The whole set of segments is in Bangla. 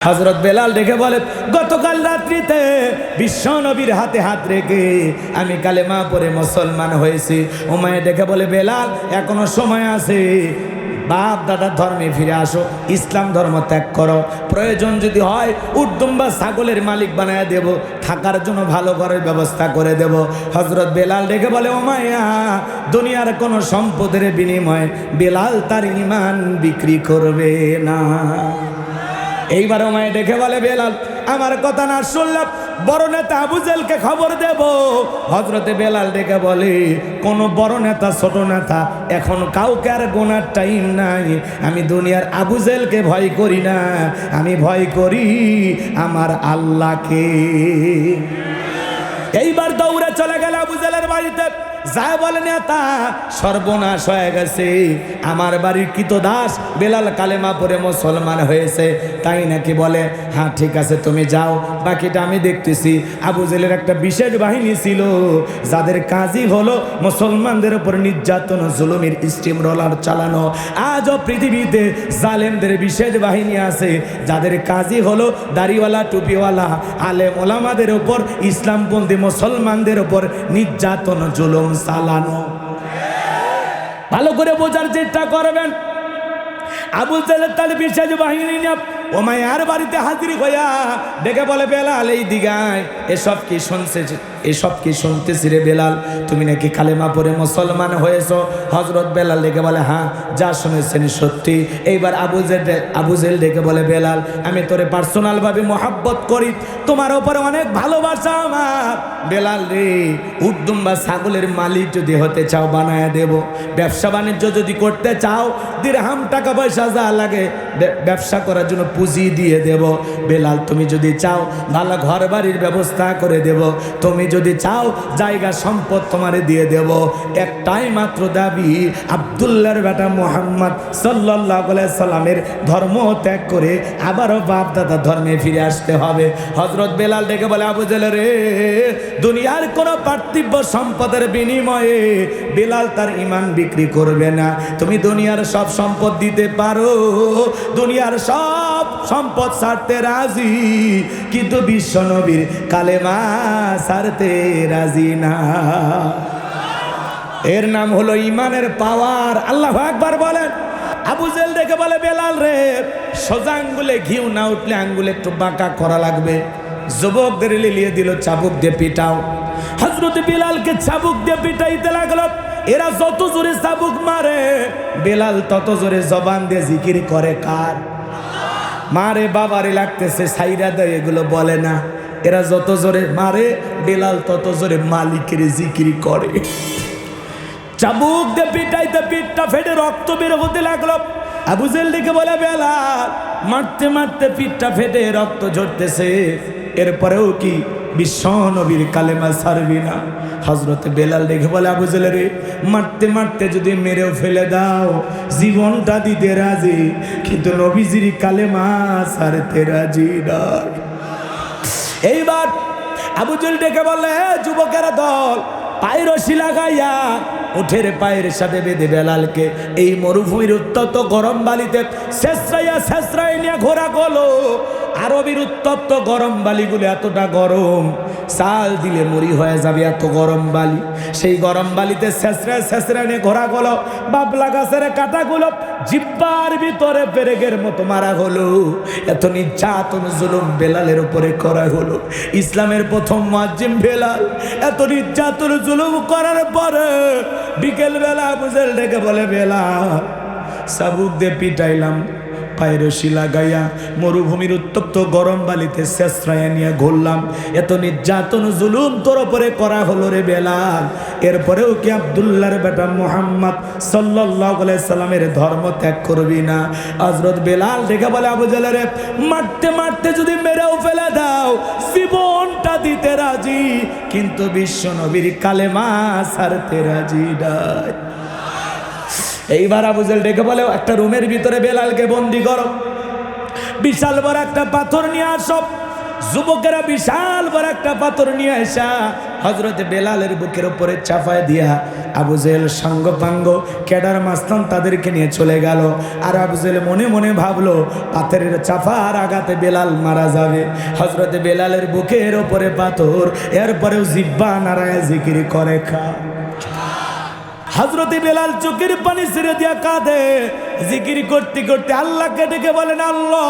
হযরত বেলাল দেখে বলে, গতকাল রাত্রিতে বিশ্ব নবীর হাতে হাত রেখে আমি কালেমা পড়ে মুসলমান হয়েছি। উমাইয়া দেখে বলে, বেলাল এখনো সময় আছে, বাপ দাদার ধর্মে ফিরে আসো, ইসলাম ধর্ম ত্যাগ করো, প্রয়োজন যদি হয় উটদুম্বা ছাগলের মালিক বানায় দেব, থাকার জন্য ভালো ঘরের ব্যবস্থা করে দেব। হযরত বেলাল দেখে বলে, উমাইয়া দুনিয়ার কোনো সম্পদের বিনিময়ে বেলাল তার ঈমান বিক্রি করবে না। এইবার উমাইয়া দেখে বলে, বেলাল আমার কথা না শুনলে বড় নেতা আবু জেহেলকে খবর দেব। হযরতে বেলাল দেখে বলে, কোন বড় নেতা ছোট নেতা এখন কাউকে আর গোনার টাইম নাই। আমি দুনিয়ার আবু জেহেলকে ভয় করি না, আমি ভয় করি আমার আল্লাহকে। এইবার দৌড়ে চলে গেল আবু জেহেলের বাড়িতে, যা বলে, নেতা সর্বনাশ হয়ে গেছে, আমার বাড়ির কৃতদাস বেলাল কালেমা পড়ে মুসলমান হয়েছে। তাই নাকি? বলে, হ্যাঁ ঠিক আছে তুমি যাও, বাকিটা আমি দেখতেছি। আবু জেহেলের একটা বিশেষ বাহিনী ছিল, যাদের কাজই হলো মুসলমানদের উপর নির্যাতন জুলুমের স্টিম রোলার চালানো। আজও পৃথিবীতে জালেমদের বিশেষ বাহিনী আছে, যাদের কাজই হলো দাড়িওয়ালা টুপিওয়ালা আলেম ওলামাদের উপর, ইসলামপন্থী মুসলমানদের উপর নির্যাতন জুলুম চালানো। ভালো করে বোঝার চেষ্টা করবেন। আবু জেহেল তার বিশেষ বাহিনী নিয়ে উমাইয়ার বাড়িতে হাজির হইয়া দেখে বলে, বেলাল এই দিগায় এসব কি শুনছে, এসব কি শুনতেছি রে বেলাল, তুমি নাকি কালেমা পড়ে মুসলমান হয়েছো? হযরত বেলাল দেখে বলে, হ্যাঁ যা শুনেছেন সত্যি। এইবার আবু জেহেল দেখে বলে, বেলাল আমি তোরে পার্সোনাল ভাবে মহাব্বত করি, তোমার উপরে অনেক ভালোবাসা আমার। বেলাল রে, উটদুম্বা ছাগলের মালিক যদি হতে চাও বানায় দেব, ব্যবসা বাণিজ্য যদি করতে চাও, দিরহাম টাকা পয়সা যা লাগে ব্যবসা করার জন্য পুঁজি দিয়ে দেব। বেলাল তুমি যদি চাও ভালো ঘর বাড়ির ব্যবস্থা করে দেব, তুমি যদি চাও জায়গা সম্পদ তোমারে দিয়ে দেব। একটাই মাত্র দাবি, আব্দুল্লাহর বেটা মুহাম্মদ সাল্লাল্লাহু আলাইহি সাল্লামের ধর্ম ত্যাগ করে আবারও বাপ দাদা ধর্মে ফিরে আসতে হবে। হযরত বেলাল ডেকে বলে, আবু জেহেল রে, দুনিয়ার কোনো পার্থিব সম্পদের বিনিময়ে বেলাল তার ঈমান বিক্রি করবে না। তুমি দুনিয়ার সব সম্পদ দিতে পারো, দুনিয়ার সব সম্পদ ছাড়তে রাজি, কিন্তু বিশ্ব নবীর কালেমা ছাড়তে রাজি না। এর নাম হলো ঈমানের পাওয়ার। আল্লাহু আকবার বলেন। আবু জেহেল দেখে বলে, বেলাল রে, সোজা আঙ্গুলে ঘিউ না উঠলে আঙ্গুলে একটু বাঁকা করা লাগবে। যুবকদের লিলিয়ে দিল, চাবুক দিয়ে পিটাও। হযরত বেলালকে চাবুক দিয়ে পিটাইতে লাগলো। এরা যত জোরে চাবুক মারে, বেলাল তত জোরে জবান দিয়ে জিকির করে কার? মারে বাবারে লাগতেছে, সাইরা দেয়, এগুলো বলে না। এরা যত জোরে মারে, বেলাল তত জোরে মালিকের জিকির করে। চাবুক দিয়ে পিটাইতে পিঠটা ফেটে রক্ত বের হতে লাগলো। আবু জেহেল দেখে বলে, বেলাল মারতে মারতে পিঠটা ফেটে রক্ত ঝরতেছে, এরপরেও কি বিশ্ব নবীর কালেমা ছাড়বি না? হযরত বেলাল দেখে বলে, আবু জেহেল রে, মারতে মারতে যদি মেরেও ফেলে দাও, জীবনটা দিতে রাজি, কিন্তু নবীজির কালেমা ছাড়তে রাজি না। এইবার আবু জেহেল ডেকে বলে, যুবকেরা দল, পায়ের রশি লাগাইয়া উঠের পায়ের সাথে বেঁধে বেলালকে এই মরুভূমির উত্তপ্ত গরম বালিতে শেষরাইয়া নিয়ে ঘোরা গেলো। আরবের উত্তপ্ত গরম বালিগুলো এতটা গরম, চাল দিলে মুড়ি হয়ে যাবে, এত গরম বালি। সেই গরম বালিতে শেষরায় নিয়ে ঘোরা গেলো। বাবলা গাছের কাঁটাগুলো জিব্বার ভিতরে পেরেকের মতো মারা হলো। এত নির্যাতন জুলুম বেলালের উপরে করা হলো। ইসলামের প্রথম মুয়াজ্জিন বেলাল, এত নির্যাতন জুলুম করার পরে বিকেল বেলা আবু জেহেল ডেকে বলে, বেলাল চাবুক দিয়ে পিটাইলাম, পায়ের রশি লাগাইয়া মরুভূমির উত্তপ্ত গরম বালিতে শেষরাইয়া নিয়ে ঘুরলাম, এত নির্যাতন জুলুম তোর উপরে করা হলো রে বেলাল, এরপরেও কি আব্দুল্লাহর বেটা মুহাম্মদ সাল্লাল্লাহু আলাইহি সাল্লামের ধর্ম ত্যাগ করবি না? হযরত বেলাল দেখে বলে, আবু জেহেল রে, মারতে মারতে যদি মেরেও ফেলে দাও, জীবনটা দিতে রাজি, কিন্তু বিশ্ব নবীর কালেমা ছাড়তে রাজি নাই। এইবার আবু জেহেল ডেকে বলে, একটা রুমের ভিতরে বেলালকে বন্দি করো, বিশাল বড় একটা পাথর নিয়ে আসো, যুবকেরা বিশাল বড় একটা পাথর নিয়ে আসা হযরতে বেলালের বুকের উপরে চাপায় দিয়া আবু জেহেল সাঙ্গপাঙ্গ কেডার মাস্তান তাদেরকে নিয়ে চলে গেল। আর আবু জেহেল মনে মনে ভাবলো পাথরের চাপার আঘাতে বেলাল মারা যাবে। হযরতে বেলালের বুকের উপরে পাথর, এরপরেও জিহ্বা নাড়ায় জিকির করে খা। হযরতে বেলাল চোখের পানি ছেড়ে দিয়া কাঁদে, জিকির করতে করতে আল্লাহকে ডেকে বলেন, আল্লাহ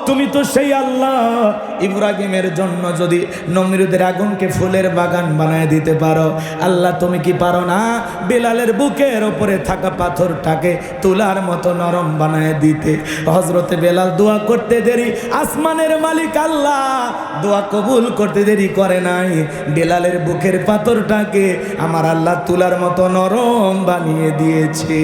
তুমি তো সেই আল্লাহ, ইব্রাহিমের জন্য যদি নমরুদের আগুনকে ফুলের বাগান বানায় দিতে পারো, আল্লাহ তুমি কি পারো না বেলালের বুকের ওপরে থাকা পাথরটাকে তুলার মতো নরম বানায় দিতে? হযরতে বেলাল দোয়া করতে দেরি, আসমানের মালিক আল্লাহ দোয়া কবুল করতে দেরি করে নাই। বেলালের বুকের পাথরটাকে আমার আল্লাহ তুলার মতো নরম বানিয়ে দিয়েছে।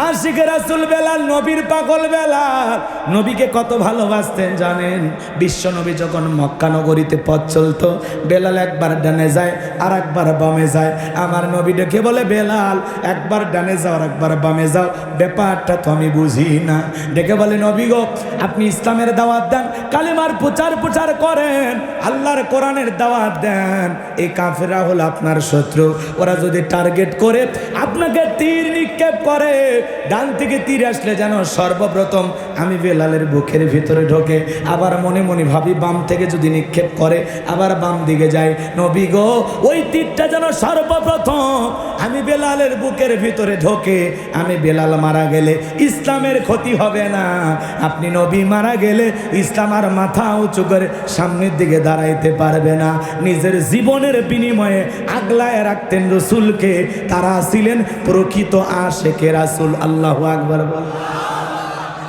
আশিক রাসূল বেলাল, নবীর পাগল বেলাল, নবীকে কত ভালোবাসতেন জানেন? বিশ্ব নবী যখন মক্কা নগরীতে পথ চলতো, বেলাল একবার ডানে যায় আর একবার বামে যায়। আমার নবী ডেকে বলে, বেলাল একবার ডানে যাও আর একবার বামে যাও, ব্যাপারটা তো আমি বুঝি না। ডেকে বলে, নবী গো আপনি ইসলামের দাওয়াত দেন, কালিমার প্রচার করেন, আল্লাহর কোরআনের দাওয়াত দেন। এই কাফেররা হলো আপনার শত্রু, ওরা যদি টার্গেট করে আপনাকে তীর নিক্ষেপ করে, ডান থেকে তীর আসলে যেন সর্বপ্রথম আমি বেলালের বুকের ভিতরে ঢোকে। আবার মনে মনে ভাবি বাম থেকে যদি নিক্ষেপ করে আবার বাম দিকে যায়। নবী গো ওই তীরটা যেন সর্বপ্রথম আমি বেলালের বুকের ভিতরে ঢোকে। আমি বেলাল মারা গেলে ইসলামের ক্ষতি হবে না, আপনি নবী মারা গেলে ইসলাম আর মাথা উঁচু করে সামনের দিকে দাঁড়াইতে পারবে না। নিজের জীবনের বিনিময়ে আগলায় রাখতেন রসুলকে। তারা ছিলেন প্রকৃত আশিকে রাসূল। আল্লাহু আকবার।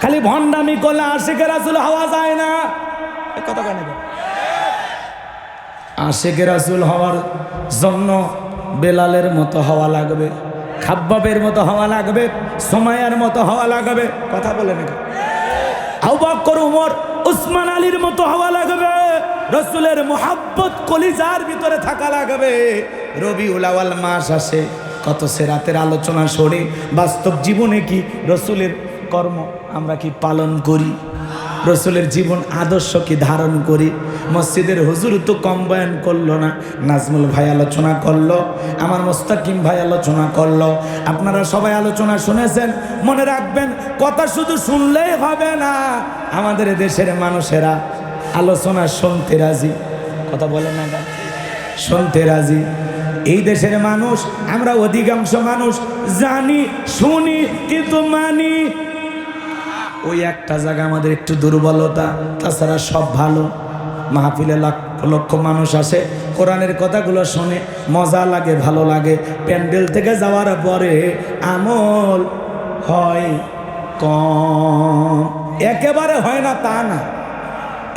খালি ভণ্ডামি করলে আশিকে রাসূল হওয়া যায় না। কথা কেন? আশিকে রাসূল হওয়ার জন্য বেলালের মতো হওয়া লাগবে, খাব্বাবের মতো হওয়া লাগবে, সুমাইয়ার মতো হওয়া লাগবে। কথা বলে নাকি? আবু বকর, ওমর, উসমান আলীর মতো হওয়া লাগবে। রসুলের মুহাব্বত কলিজার ভিতরে থাকা লাগবে। রবিউল আউয়াল মাস আসে, কত সেরাতের আলোচনা শুনি, বাস্তব জীবনে কি রসুলের কর্ম আমরা কি পালন করি? রসুলের জীবন আদর্শ কি ধারণ করি? মসজিদের হুজুর তো কম বয়ান করলো না, নাজমুল ভাই আলোচনা করলো, আমার মোস্তাকিম ভাই আলোচনা করলো, আপনারা সবাই আলোচনা শুনেছেন। মনে রাখবেন, কথা শুধু শুনলেই হবে না, আমাদের দেশের মানুষেরা আলোচনা শুনতে রাজি। কথা বলে না, শুনতে রাজি। এই দেশের মানুষ, আমরা অধিকাংশ মানুষ জানি শুনি কিন্তু মানি। ওই একটা জায়গা আমাদের একটু দুর্বলতা, তাছাড়া সব ভালো। মাহফিলে লক্ষ লক্ষ মানুষ আসে, কোরআনের কথাগুলো শুনে মজা লাগে, ভালো লাগে। প্যান্ডেল থেকে যাওয়ার পরে আমল হয় কম, একেবারে হয় না তা না।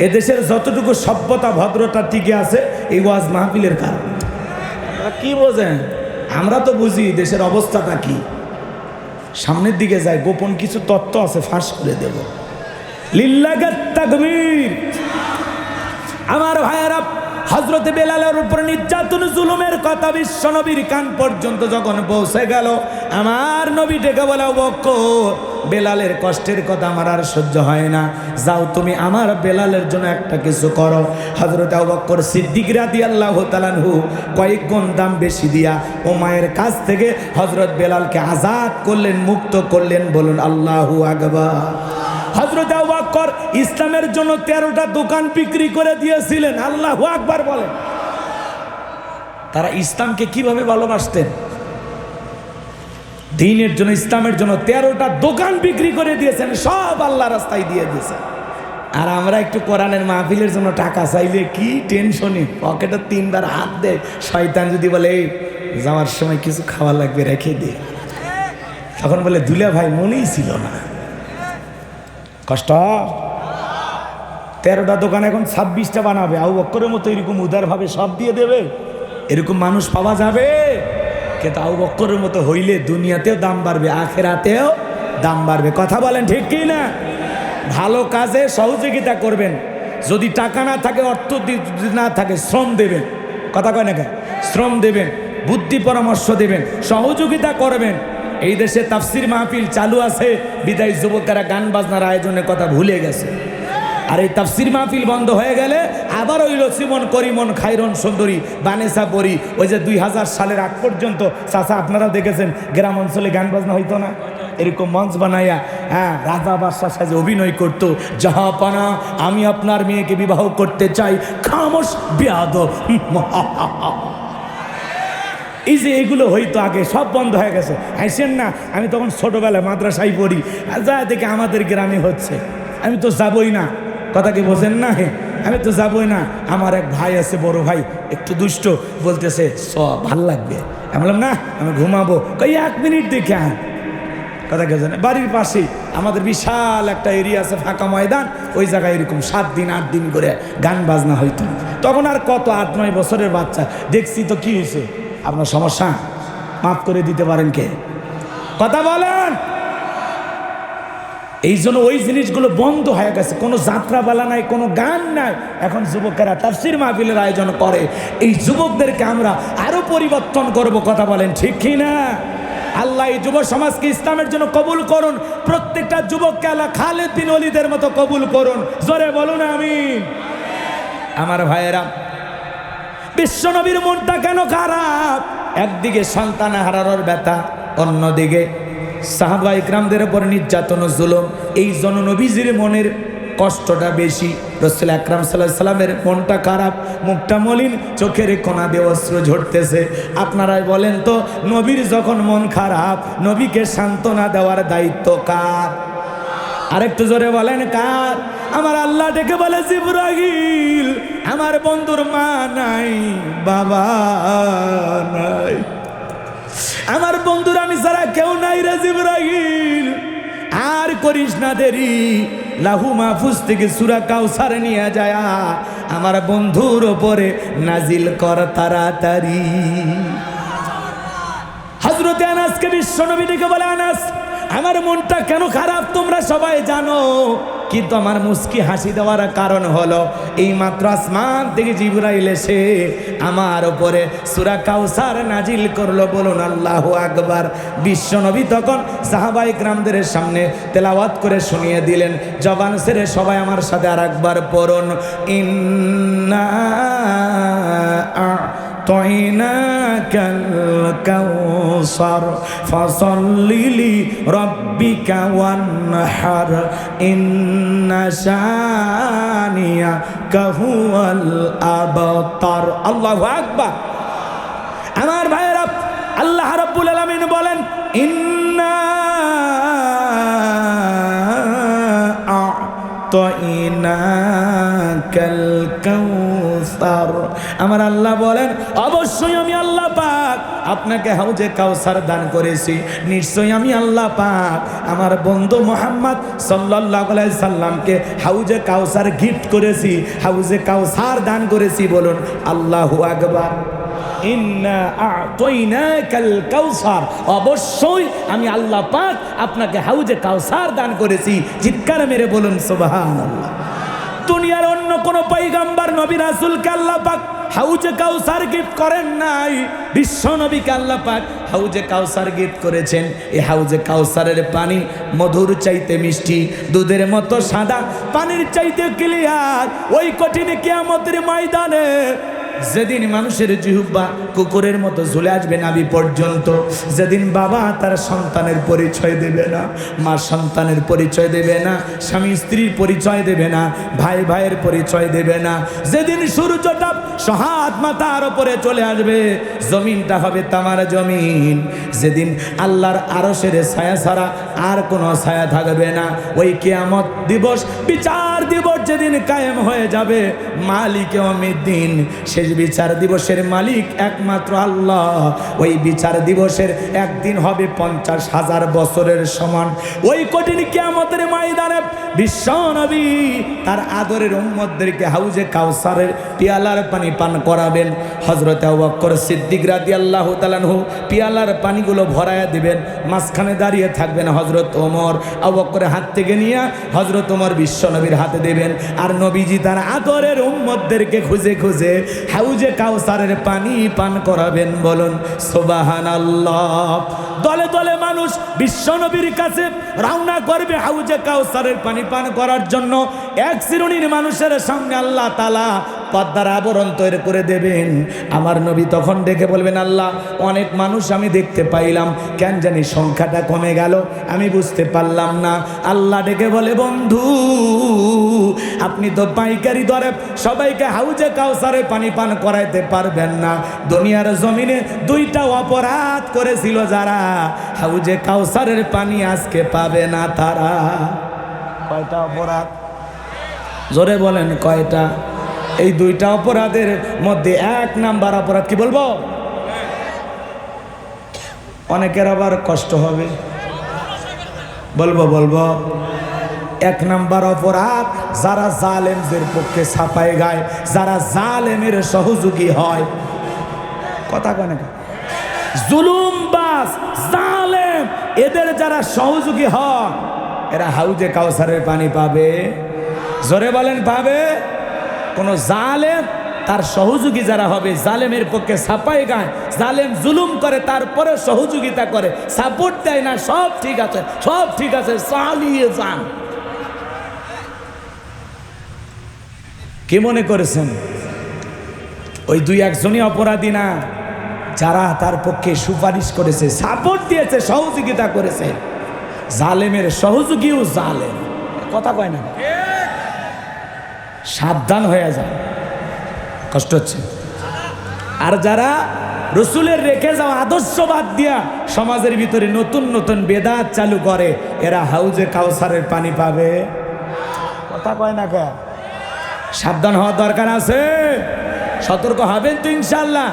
এদেশের যতটুকু সভ্যতা ভদ্রতা টিকে আছে এই ওয়াজ মাহফিলের কারণে। কি বোঝেন? আমরা তো বুঝি দেশের অবস্থাটা কি। সামনের দিকে যায়, গোপন কিছু তত্ত্ব আছে, ফাঁস করে দেব। লিল্লাহি তাকবীর। আমার ভাইয়েরা, হযরতে বেলালের উপর নির্যাতন জুলুমের কথা বিশ্ব নবীর কান পর্যন্ত যখন পৌঁছে গেল, আমার নবী ডেকে বলে, আবু বকর বেলালের কষ্টের কথা আমার আর সহ্য হয় না, যাও তুমি আমার বেলালের জন্য একটা কিছু করো। হযরতে আবু বকর সিদ্দিক রাদিয়াল্লাহু তাআলা আনহু কয়েক গুণ দাম বেশি দিয়া ও মায়ের কাছ থেকে হযরত বেলালকে আজাদ করলেন, মুক্ত করলেন। বলুন আল্লাহু আকবার। হযরত আবু বকর ইসলামের জন্য 13টা দোকান বিক্রি করে দিয়েছিলেন। আল্লাহু আকবার বলেন। তারা ইসলামকে কিভাবে ভালোবাসতেন? দ্বীনের জন্য, ইসলামের জন্য 13টা দোকান বিক্রি করে দিয়েছেন, সব আল্লাহ রাস্তায় দিয়ে দিয়েছেন। আর আমরা একটু কোরআনের মাহফিলের জন্য টাকা চাইলে কি টেনশনে, পকেটে 3 বার হাত দেয়। শয়তান যদি বলে এই যাওয়ার সময় কিছু খাওয়া লাগবে রেখে দে, তখন বলে দুলা ভাই মনেই ছিল না। কষ্ট। 13টা দোকান এখন 26টা বানাবে। আবু বকরের মতো এরকম উদারভাবে সব দিয়ে দেবে, এরকম মানুষ পাওয়া যাবে? কিন্তু আবু বকরের মতো হইলে দুনিয়াতেও দাম বাড়বে, আখিরাতেও দাম বাড়বে। কথা বলেন ঠিক কি না? ভালো কাজে সহযোগিতা করবেন। যদি টাকা না থাকে, অর্থ না থাকে, শ্রম দেবেন। কথা কয় না কেন? শ্রম দেবেন, বুদ্ধি পরামর্শ দেবেন, সহযোগিতা করবেন। এই দেশে তাফসির মাহফিল চালু আছে, বিদায় যুবকেরা গান বাজনার আয়োজনের কথা ভুলে গেছে। আর এই তাফসির মাহফিল বন্ধ হয়ে গেলে আবার ওই লসিমন করিমন খাইরন সুন্দরী বানেসা পরি ওই যে 2000 সালের আগ পর্যন্ত চাচা আপনারাও দেখেছেন গ্রাম অঞ্চলে গান বাজনা হইতো না, এরকম মঞ্চ বানাইয়া রাজা বাদশার সাথে অভিনয় করতো, জাহাপানা আমি আপনার মেয়েকে বিবাহ করতে চাই, খামোশ বেয়াদব। এই যে এগুলো হইতো আগে সব বন্ধ হয়ে গেছে। হাসেন না, আমি তখন ছোটবেলায় মাদ্রাসায় পড়ি, যা দেখে আমাদের গ্রামে হচ্ছে আমি তো যাবই না, কথা কি বোঝেন না? আমি তো যাবই না। আমার এক ভাই আছে, বড় ভাই, একটু দুষ্ট, বলতেছে ভাল লাগবে। আমি বললাম না, আমি ঘুমাবো। কই 1 মিনিট দেখে কথা কে জানে, বাড়ির পাশেই আমাদের বিশাল একটা এরিয়া আছে, ফাঁকা ময়দান, ওই জায়গায় এরকম 7 দিন 8 দিন করে গান বাজনা হইতো। তখন আর কত 8-9 বছরের বাচ্চা দেখছি, তো কি হয়েছে? আপনার সমস্যা মাফ করে দিতে পারেন কে? কথা বলেন। এই জন্য ওই জিনিসগুলো বন্ধ হয়ে গেছে, কোনো যাত্রাপালা নাই, কোনো গান নাই। এখন যুবকেরা তাফসির মাহফিলের আয়োজন করে, এই যুবকদেরকে আমরা আরো পরিবর্তন করব। কথা বলেন ঠিক কি না? আল্লাহ এই যুব সমাজকে ইসলামের জন্য কবুল করুন, প্রত্যেকটা যুবককে আল্লাহ খালেদ বিন ওলীদের মতো কবুল করুন। জোরে বলুন আমিন। আমার ভাইয়েরা, বিশ্বনবীর মনটা কেন খারাপ? একদিকে সন্তান হারানোর ব্যথা, অন্যদিকে সাহাবা ইকরামদের উপর নির্যাতন ও জুলুম। এই জন্য নবীজির মনের কষ্টটা বেশি। রাসূল আকরাম সাল্লাল্লাহু আলাইহি সাল্লামের মনটা খারাপ, মুখটা মলিন, চোখের কোনা দিয়ে অশ্রু ঝরতেছে। আপনারাই বলেন তো, নবীর যখন মন খারাপ, নবীকে সান্ত্বনা দেওয়ার দায়িত্ব কার? আরেকটু জোরে বলেন কার? আমার আল্লাহ ডেকে বলে, জিবরাইল আমার বন্ধুর মা নাই, বাবা নাই, আমার বন্ধুর আমি ছাড়া কেউ নাই রে জিবরাইল। আর করিস না দেরি, লাহু মাহফুজ থেকে সূরা কাউসার নিয়ে যায় আমার বন্ধুর ওপরে নাজিল কর তাড়াতাড়ি। হযরত আনাসকে বিশ্বনবী ডেকে বলে, আনাস আমার মনটা কেন খারাপ তোমরা সবাই জানো, কিন্তু আমার মুস্কি হাসি দেওয়ার কারণ হলো এই মাত্র আসমান থেকে জিবরাইল এসে আমার উপরে সূরা কাউসার নাজিল করলো। বলুন আল্লাহু আকবার। বিশ্বনবী তখন সাহাবায়ে কেরামদের সামনে তেলাওয়াত করে শুনিয়ে দিলেন। জবান ছেড়ে সবাই আমার সাথে আরেকবার পড়ুন, ইন্না আ'তাইনাকাল কাউসার ফাসাল্লি লিরাব্বিকা ওয়ানহার ইন্না শানিয়াকা হুয়াল আবতার। আল্লাহু আকবার। আমার ভাইয়েরা, আল্লাহ রাব্বুল আলামিন বলেন, ইন্না আ'তাইনাকাল কাউসার। আমার আল্লাহ বলেন, অবশ্যই আমি আল্লাহ পাক আপনাকে হাউজে কাউসার দান করেছি। নিশ্চয়ই আমি আল্লাহ পাক আমার বন্ধু মুহাম্মদ সাল্লাল্লাহু আলাইহি সাল্লামকে হাউজে কাউসার গিফট করেছি, হাউজে কাউসার দান করেছি। বলুন আল্লাহু আকবার। ইন্না আ'তাইনাকাল কাউসার, অবশ্যই আমি আল্লাহ পাক আপনাকে হাউজে কাউসার দান করেছি। চিৎকার মেরে বলুন সুবহানাল্লাহ। দুনিয়ার অন্য কোন পয়গম্বর নবী রাসূলকে আল্লাহ পাক হাউজে কাউসার গিফট করেন নাই, বিশ্ব নবীকে আল্লাহ পাক হাউজে কাউসার গিফট করেছেন। এই হাউজে কাউসারের পানি মধুর চাইতে মিষ্টি, দুধের মতো সাদা, পানির চাইতে ক্লিয়ার। ওই কঠিন কিয়ামতের ময়দানে যেদিন মানুষের জিহ্বা কুকুরের মতো ঝুলে আসবে নাভি পর্যন্ত, যেদিন বাবা তার সন্তানের পরিচয় দেবে না, মা সন্তানের পরিচয় দেবে না, স্বামী স্ত্রীর পরিচয় দেবে না, ভাই ভাইয়ের পরিচয় দেবে না, যেদিন সূর্যটা সহাত মাথার উপরে চলে আসবে, জমিনটা হবে তামার জমিন, যেদিন আল্লাহর আরশের ছায়া ছাড়া আর কোনো ছায়া থাকবে না, ওই কিয়ামত দিবস, বিচার দিবস যেদিন কায়েম হয়ে যাবে, মালিক ইয়াউমিদ্দিন, শেষ বিচার দিবসের মালিক একমাত্র আল্লাহ। ওই বিচার দিবসের একদিন হবে 50,000 বছরের সমান। ওই কঠিন কিয়ামতের ময়দানে বিশ্ব নবী তার আদরের উম্মতদেরকে হাউজে কাউসারের পিয়ালার পানি পান করাবেন। হযরত আবু বকর সিদ্দিক রাদিয়াল্লাহু তাআলা আনহু পিয়ালার পানিগুলো ভরায়া দিবেন, মাঝখানে দাঁড়িয়ে থাকবেন হযরত ওমর। আবু বকরের হাত থেকে নিয়ে হযরত ওমর বিশ্ব নবীর হাতে দেবেন। আর নবীজি তার আদরের উম্মতদেরকে খুঁজে খুঁজে হাউজে কাউসারের পানি পান করাবেন। বলুন সুবহানাল্লাহ। দলে দলে মানুষ বিশ্বনবীর কাছে রওনা করবে হাউজে কাউসারের পানি পান করার জন্য। এক শ্রেণীর মানুষের সামনে আল্লাহ তাআলা পর্দার আবরণ তৈরি করে দেবেন। আমার নবী তখন দেখে বলবেন, আল্লাহ, অনেক মানুষ আমি দেখতে পাইলাম, কেন জানি সংখ্যাটা কমে গেল, আমি বুঝতে পারলাম না। আল্লাহ ডেকে বলে, বন্ধু, আপনি তো পাইকারি দরে সবাইকে হাউজে কাউসারে পানি পান করাইতে পারবেন না। দুনিয়ার জমিনে দুইটা অপরাধ করেছিল যারা, হাউজে কাউসারের পানি আজকে পাবে না তারা। কয়টা অপরাধ? জোরে বলেন কয়টা? এই দুইটা অপরাধের মধ্যে এক নাম্বার অপরাধ কি বলবো? অনেকের আবার কষ্ট হবে, বলবো। এক নাম্বার অপরাধ, যারা জালেমদের পক্ষে ছাপায় গায়, যারা জালেমের সহযোগী হয়। কথা কয় না? জুলুমবাজ, জালেম, এদের যারা সহযোগী হয়, এরা হাউজে কাউসারের পানি পাবে। জোরে বলেন পাবে। কোন জালেম তার সহযোগী যারা হবে, জালেমের পক্ষে ছাপায় গায়, জালেম জুলুম করে তারপরে সহযোগিতা করে, সাপোর্ট দেয় না, সব ঠিক আছে, সব ঠিক আছে, চালিয়ে যান। কি মনে করেছেন ওই দুই একজনই অপরাধী না? যারা তার পক্ষে সুপারিশ করেছে, সাপোর্ট দিয়েছে, সহযোগিতা করেছে। জালেমের সহযোগীও জালেম। কথা কয় না? সাবধান হয়ে যায়, কষ্ট হচ্ছে। আর যারা রসুলের রেখে যাওয়া আদর্শ বাদ দিয়া সমাজের ভিতরে নতুন নতুন বেদাত চালু করে, এরা হাউজে কাউসারের পানি পাবে। কথা কয় না কে? সাবধান হওয়ার দরকার আছে। সতর্ক হবেন তো ইনশাল্লাহ।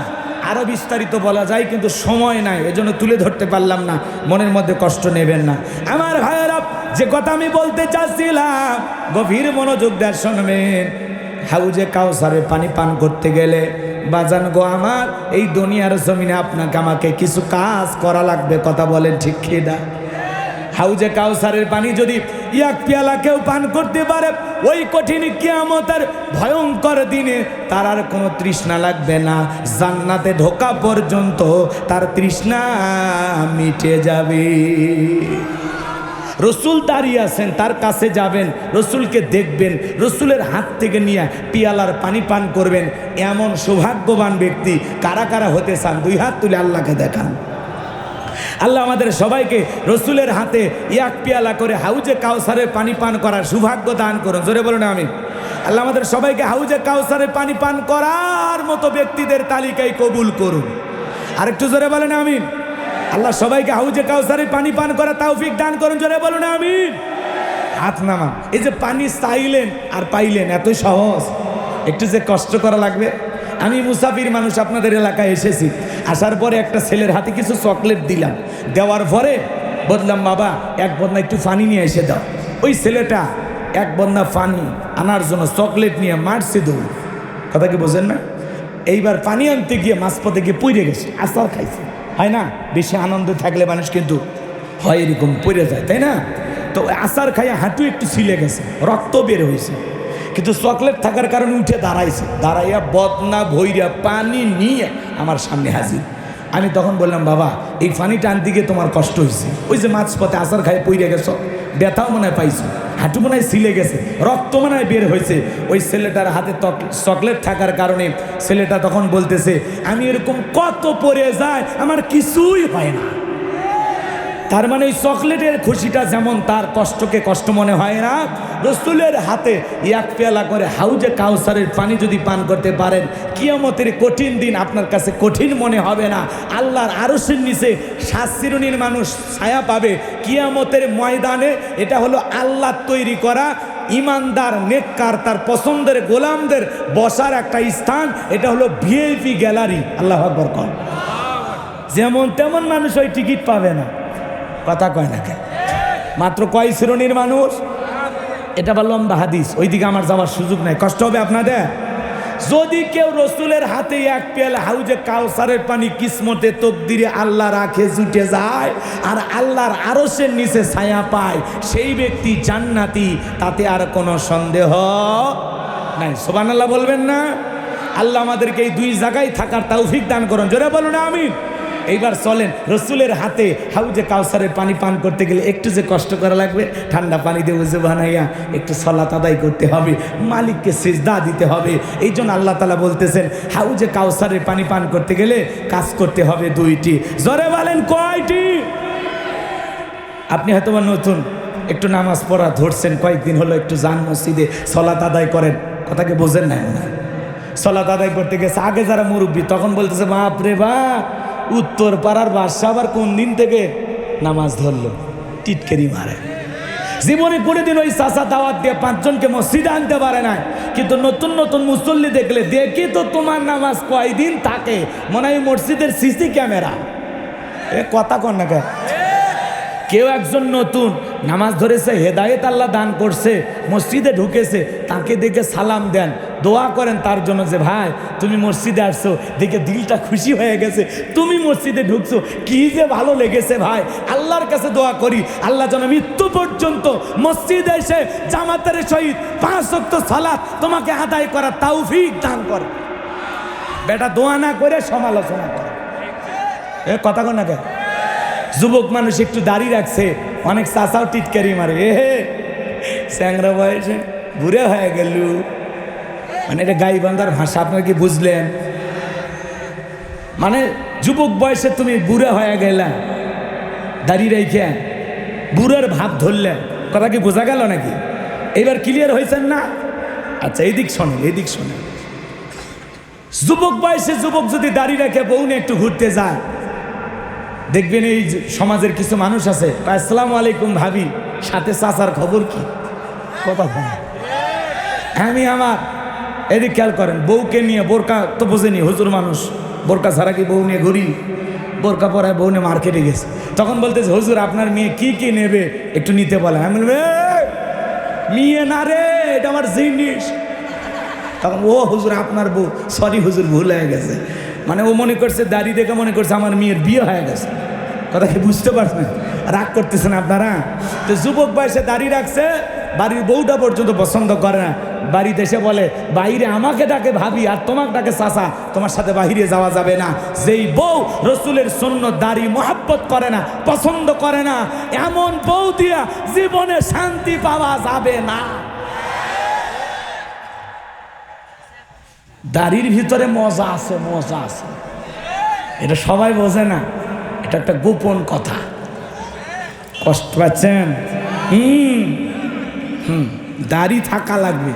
আরো বিস্তারিত বলা যায়, কিন্তু সময় নাই, এজন্য তুলে ধরতে পারলাম না। মনের মধ্যে কষ্ট নেবেন না আমার ভাইয়েরা। যে কথা আমি বলতে চাচ্ছিলাম, গভীর মনোযোগ দিয়ে শুনবেন। হাউজে কাউসারে পানি পান করতে গেলে বাজান গো আমার, এই দুনিয়ার জমিনে আপনাকে আমাকে কিছু কাজ করা লাগবে। কথা বলেন ঠিক কি না? হাউজে কাউসারের পানি যদি এক পেয়ালা কেউ পান করতে পারে, ওই কঠিন কিয়ামতের ভয়ঙ্কর দিনে তার আর কোনো তৃষ্ণা লাগবে না। জান্নাতে ঢোকা পর্যন্ত তার তৃষ্ণা মিটে যাবে। রসুল দাঁড়িয়ে আছেন, তার কাছে যাবেন, রসুলকে দেখবেন, রসুলের হাত থেকে নিয়ে পিয়ালার পানি পান করবেন। এমন সৌভাগ্যবান ব্যক্তি কারা কারা হতে চান? দুই হাত তুলে আল্লাহকে দেখান। আল্লাহ আমাদের সবাইকে রসুলের হাতে এক পেয়ালা করে হাউজে কাউসারের পানি পান করার সৌভাগ্য দান করুন। জোরে বলুন আমিন। আল্লাহ আমাদের সবাইকে হাউজে কাউসারের পানি পান করার মতো ব্যক্তিদের তালিকায় কবুল করুন। আরেকটু জোরে বলেন আমিন। আল্লাহ সবাইকে হাউজে কাউসারের পানি পান করা তৌফিক দান করুন। জোরে বলুন আমিন। হাত নামা। এই যে পানি চাইলেন আর পাইলেন, এতই সহজ? একটু যে কষ্ট করা লাগবে। আমি মুসাফির মানুষ, আপনাদের এলাকায় এসেছি। আসার পরে একটা ছেলের হাতে কিছু চকলেট দিলাম। দেওয়ার পরে বললাম, বাবা এক বন্যা একটু পানি নিয়ে এসে দাও। ওই ছেলেটা এক বন্যা পানি আনার জন্য চকলেট নিয়ে মারছে দৌড়। কথা কি বোঝেন না? এইবার পানি আনতে গিয়ে মাঝপথে গিয়ে পড়ে গেছে, আচার খাইছে। হয় না? বেশি আনন্দ থাকলে মানুষ কিন্তু হয় এরকম পড়ে যায়, তাই না? তো আচার খাইয়া হাঁটু একটু ছিলে গেছে, রক্ত বের হয়েছে, কিন্তু চকলেট থাকার কারণে উঠে দাঁড়াইছে। দাঁড়াইয়া বদনা ভৈরা পানি নিয়ে আমার সামনে হাজির। আমি তখন বললাম, বাবা এই পানিটা আনতে গিয়ে তোমার কষ্ট হয়েছে। ওই যে মাঝপথে আচার খাইয়ে পড়ে গেছো, ব্যথাও মনে হয় পাইছো, হাঁটু মনে হয় ছিলে গেছে, রক্ত মনে হয় বের হয়েছে। ওই ছেলেটার হাতে চকলেট থাকার কারণে ছেলেটা তখন বলতেছে, আমি এরকম কত পড়ে যায়, আমার কিছুই হয় না। তার মানে ওই চকলেটের খুশিটা যেমন তার কষ্টকে কষ্ট মনে হয় না, রসুলের হাতে এক পেয়ালা করে হাউজে কাউসারের পানি যদি পান করতে পারেন, কিয়ামতের কঠিন দিন আপনার কাছে কঠিন মনে হবে না। আল্লাহর আরশের নিচে 7 শ্রেণীর মানুষ ছায়া পাবে কিয়ামতের ময়দানে। এটা হলো আল্লাহ তৈরি করা ইমানদার নেককার তার পছন্দের গোলামদের বসার একটা স্থান। এটা হলো ভিআইপি গ্যালারি। আল্লাহু আকবার কোন। যেমন তেমন মানুষ ওই টিকিট পাবে না। কথা কয় না কেন? মাত্র কয় শ্রেণীর মানুষ? এটা বললাম লম্বা হাদিস, ওইদিকে আমার যাওয়ার সুযোগ নাই, কষ্ট হবে আপনাদের। যদি কেউ রসুলের হাতে এক পেয়ালা হাউজে কাউসারের পানি কিসমতে তকদিরে আল্লাহ রাখে জুটে যায় আর আল্লাহর আরশের নিচে ছায়া পায়, সেই ব্যক্তি জান্নাতি, তাতে আর কোনো সন্দেহ নাই। সুবহানাল্লাহ বলবেন না? আল্লাহ আমাদেরকে এই দুই জায়গায় থাকার তৌফিক দান করুন, জোরে বলুন আমিন। এইবার চলেন, রসুলের হাতে হাউজে কাউসারের পানি পান করতে গেলে একটু যে কষ্ট করা লাগবে, ঠান্ডা পানি দিয়ে উজু বানাইয়া একটু সালাত আদায় করতে হবে, মালিককে সিজদা দিতে হবে। এই জন্য আল্লাহ তাআলা বলতেছেন হাউজে কাউসারের পানি পান করতে গেলে কাজ করতে হবে দুইটি। জোরে বলেন কয়টি? আপনি হয়তো বা নতুন একটু নামাজ পড়া ধরছেন, কয়েকদিন হলো, একটু যান মসজিদে সালাত আদায় করেন, কথাকে বোঝেন না? সালাত আদায় করতে গেছে আগে যারা মুরব্বী তখন বলতেছে বাপ রে বাপ, উত্তর পাড়ার বাদশা আবার কোন দিন থেকে নামাজ ধরলো, টিটকারি মারে। জীবনে কোনোদিন ওই চাচা দাওয়াত দিয়ে 5 জনকে মসজিদে আনতে পারে না, কিন্তু নতুন নতুন মুসল্লি দেখলে দেখি তো তোমার নামাজ কয়দিন থাকে, মনে হয় মসজিদের সিসি ক্যামেরা। কথা কন না কেন? কেউ একজন নতুন নামাজ ধরেছে, হেদায়েত আল্লাহ দান করছে, মসজিদে ঢুকেছে, তাকে দেখে সালাম দেন, দোয়া করেন তার জন্য যে ভাই তুমি মসজিদে আসছো, দেখে দিলটা খুশি হয়ে গেছে, তুমি মসজিদে ঢুকছো, কি যে ভালো লেগেছে ভাই। আল্লাহর কাছে দোয়া করি আল্লাহ যেন মৃত্যু পর্যন্ত মসজিদে এসে জামাতের সহিত 5 ওয়াক্ত সালাত তোমাকে আদায় করার তৌফিক দান করে। বেটা দোয়া না করে সমালোচনা করে, এ কথা কন না কেন? যুবক মানুষ একটু দাড়ি রাখছে, অনেক চাচাও টিটকারি মারে, স্যাংরা বয়সে বুড়ে হয়ে গেল, মানে এটা গাইবান্ধার ভাষা, আপনারা কি বুঝলেন? মানে যুবক বয়সে তুমি বুড়ে হয়ে গেলা, দাড়ি রেখে বুড়ের ভাব ধরলে, কথা কি বোঝা গেল নাকি? এইবার ক্লিয়ার হয়েছেন না? আচ্ছা এইদিক শোনেন, এইদিক শোনেন। যুবক বয়সে যুবক যদি দাড়ি রেখে বউ নিয়ে একটু ঘুরতে যায়, দেখবেন এই সমাজের কিছু মানুষ আছে, আসসালামু আলাইকুম ভাবি, সাথে চাচার খবর কি? কথা আমি আমার এদিক খেয়াল করেন, বউকে নিয়ে, বোরকা তো বোঝেনি, হুজুর মানুষ বোরকা ছাড়া কি বউ নিয়ে ঘুরি? বোরকা পরায় বউ নিয়ে মার্কেটে গেছে, তখন বলতেছে হুজুর আপনার মেয়ে কি কি নেবে একটু নিতে বলে। আমি বলবো মেয়ে না রে, এটা আমার জিনিস। তখন ও হুজুর আপনার বউ, সরি হুজুর ভুল হয়ে গেছে, মানে ও মনে করছে দাড়ি দেখে মনে করছে আমার মেয়ের বিয়ে হয়ে গেছে। কথা কি বুঝতে পারছেন? রাগ করতেছেন আপনারা? তো যুবক বয়সে দাড়ি রাখছে, বাড়ির বউটা পর্যন্ত পছন্দ করে না, বাড়িতে এসে বলে বাইরে আমাকে ডাকে ভাবি আর তোমাকে ডাকে চাচা, তোমার সাথে বাহিরে যাওয়া যাবে না। যেই বউ রসুলের সুন্নত দাড়ি মোহাব্বত করে না, পছন্দ করে না, এমন বউ দিয়া জীবনে শান্তি পাওয়া যাবে না। দাড়ির ভিতরে মজা আছে, মজা আছে, এটা সবাই বোঝে না, এটা একটা গোপন কথা। কষ্ট পাচ্ছেন? দাড়ি থাকা লাগবে,